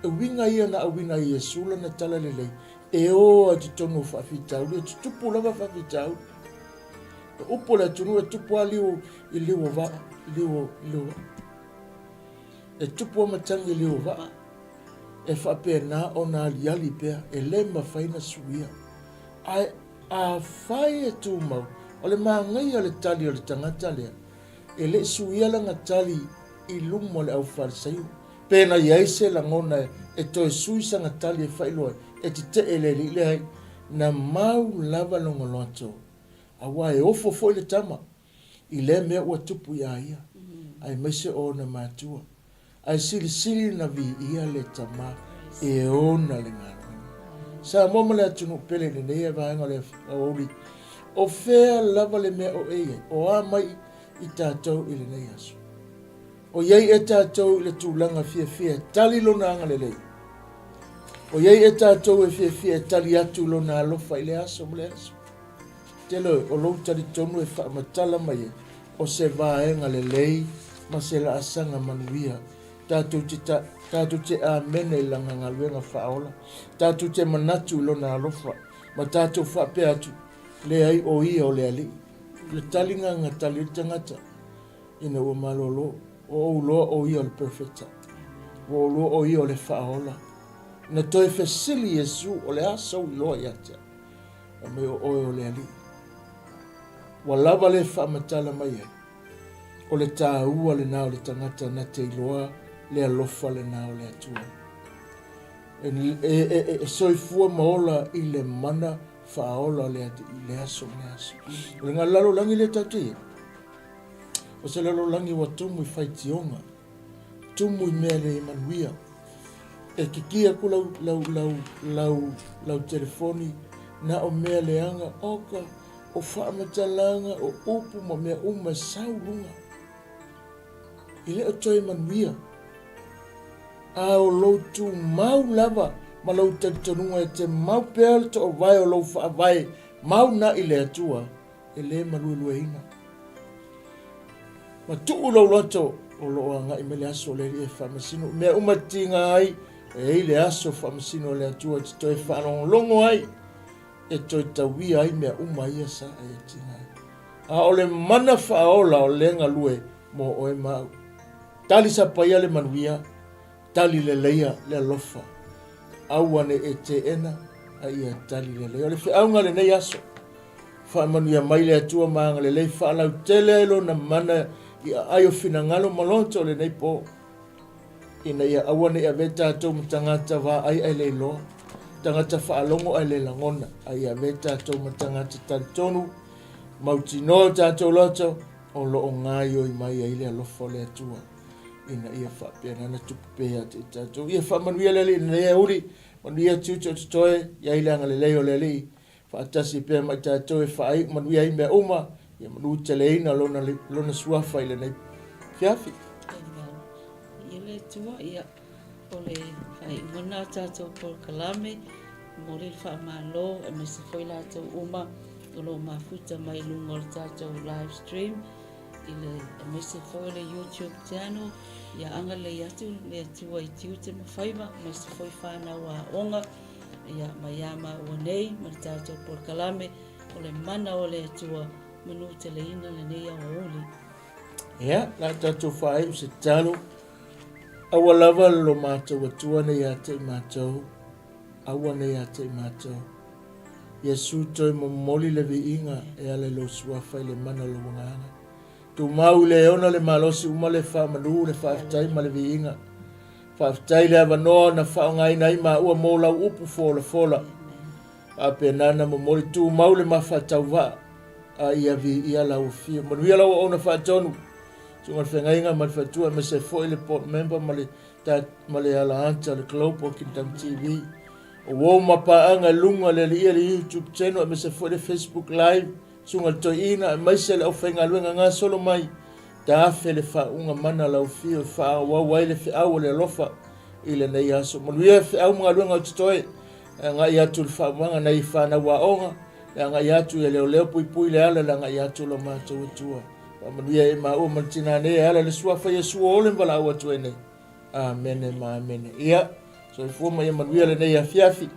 e winga ia na awina i e sula na tala lelei, e o a te tonu whaafitauri, e tupu lava whaafitauri. E upo le tunu e tupu a liu i liu wa, liu. E tupu a matangi liu wa, e whape na o na aliali pea, e le mawhaina suia. A whai e tū mau, o le maangai a le tali o le tangata lea, e le suia langa tali i lumo le au wharisaiu. Pena iai se la ngona e toi sui sanga tali e whailoa, e te ele li le hai, na mau lava longo loto. Awa e ofo foi le tama, i le mea ua tupu ia ia, ai mese o na mātua. Ai sili na vi ia le tama, e ona le ngāra. Sa moma le atunu pele le nei e vaenga le aoli, o fea lava le mea o eia, o a mai i tātou i le nei aso. O iei e tātou i le tūlanga fia tali lona anga le lei. O iei e tātou e fia tali atu lona alofa i le aso mo le aso. Telo o lou tali tonu e whaamatala mai e, o se vaenga le lei, ma se la asanga manuia. Tātou te a mene i langa ngaluenga whaola. Tātou te manatu lona alofa, ma tātou whape atu, le ai o ia o le ali. Le talinga nga tali tangata, ina ua malolo, o uloa o ia o le perfecta, o uloa o ia o le whaola. Na toi fesili Yesu o le aso uloa iatea, a me o le ali. Wa lava le whaamatala mai ai, o le tāua le nao le tangata na te iloa le alofa le nao le atua. E soifua maola i le mana whaola le aso. Le ngā lalo langi le tautia. O se lalo langi wa tumu i whaitionga, tumu i mea le manuia. E kikia ku lau telefoni na o mea le anga oka, o whamatalanga o upu ma mea uma saurunga. I le o toi manuia. A o loutu mau lava, ma lau tantanunga e te mau pēle to o vai o lau whaavai, mau na i le atua, e le maluelua ina. Ma tuu lau loto o loa nga i me le aso le e whamasino, mea umatinga ai, e i le aso whamasino le atua, te toi whanongo ai, e toi tawia ai mea ia sa ai atinga ai. A o le mana whaola o lenga lue mo o e mau. Tali sa paia le manuia, tali le leia le alofa. Awane e te ena, a ia tali le leia. O le whiaunga le nei aso. Whaamanuia mai le atua maanga le lei whaalau tele elo na mana i aio fina ngalo malonto le nei po. ina ia awane ia veta tau matangata wa ai ai leilo tangata whaalongo ai le langona ai ia veta tau matangata tantonu mauti no tātou loto o lo o ngai o i mai ai le alofo le atua ina ia whapena na tupupea te tātou ia whamanuia lele ina ia uri manuia tuto tutoe ia i leanga le leo lele whaatasi pia mai tātou e whaai manuia i mea uma ia manu te leina lona suafa i le nei fiafi Ile tua ia ole ai mana tātou por kalame mo le whaamalo e me se foi lātou uma o lo mafuta mai lunga o tātou live stream ile e me se foi le YouTube channel ia anga le atu le tua i tiu te mawhaiva me se foi whanau a onga ia mayama o nei ma tātou por kalame o le mana o le tua manu te leina le nei a oli. Ia, la tātou whaai o se talo awa lava lo mātou atua nei a te mātou awa nei a te mātou Yesu toi momoli le viinga e ale lo suafa i le mana lo wanganga. Tu mau le ona le malosi uma le wha manu le whaaftai ma le viinga. Whaaftai le avanoa na whaongai nai ma ua mola upu fola fola. A penana momoli tu mau le mawhatau wa a ia vi ia lau fia. Manu ia lau ona whaatonu. Sunga whengainga ma le whatua me se fo i le port member ma le ala anta le Global Kingdom TV. O wau mapaanga lunga le ia le YouTube channel me se foi le Facebook live sunga toina mai se le ofenga luenga nga solo mai ta fele fa unga mana la ofio fa wa wa le fa au le lofa ile nei aso mo ia fa au nga luenga toi nga ia tu fa manga nei fa na wa onga nga ia tu le le pui le ala nga ia tu lo ma tu tua mo ia e ma o mantina ne ala le sua fa Yesu ole bala wa tu ne amen ma amen ia so fo mai manuia le nei a fiafi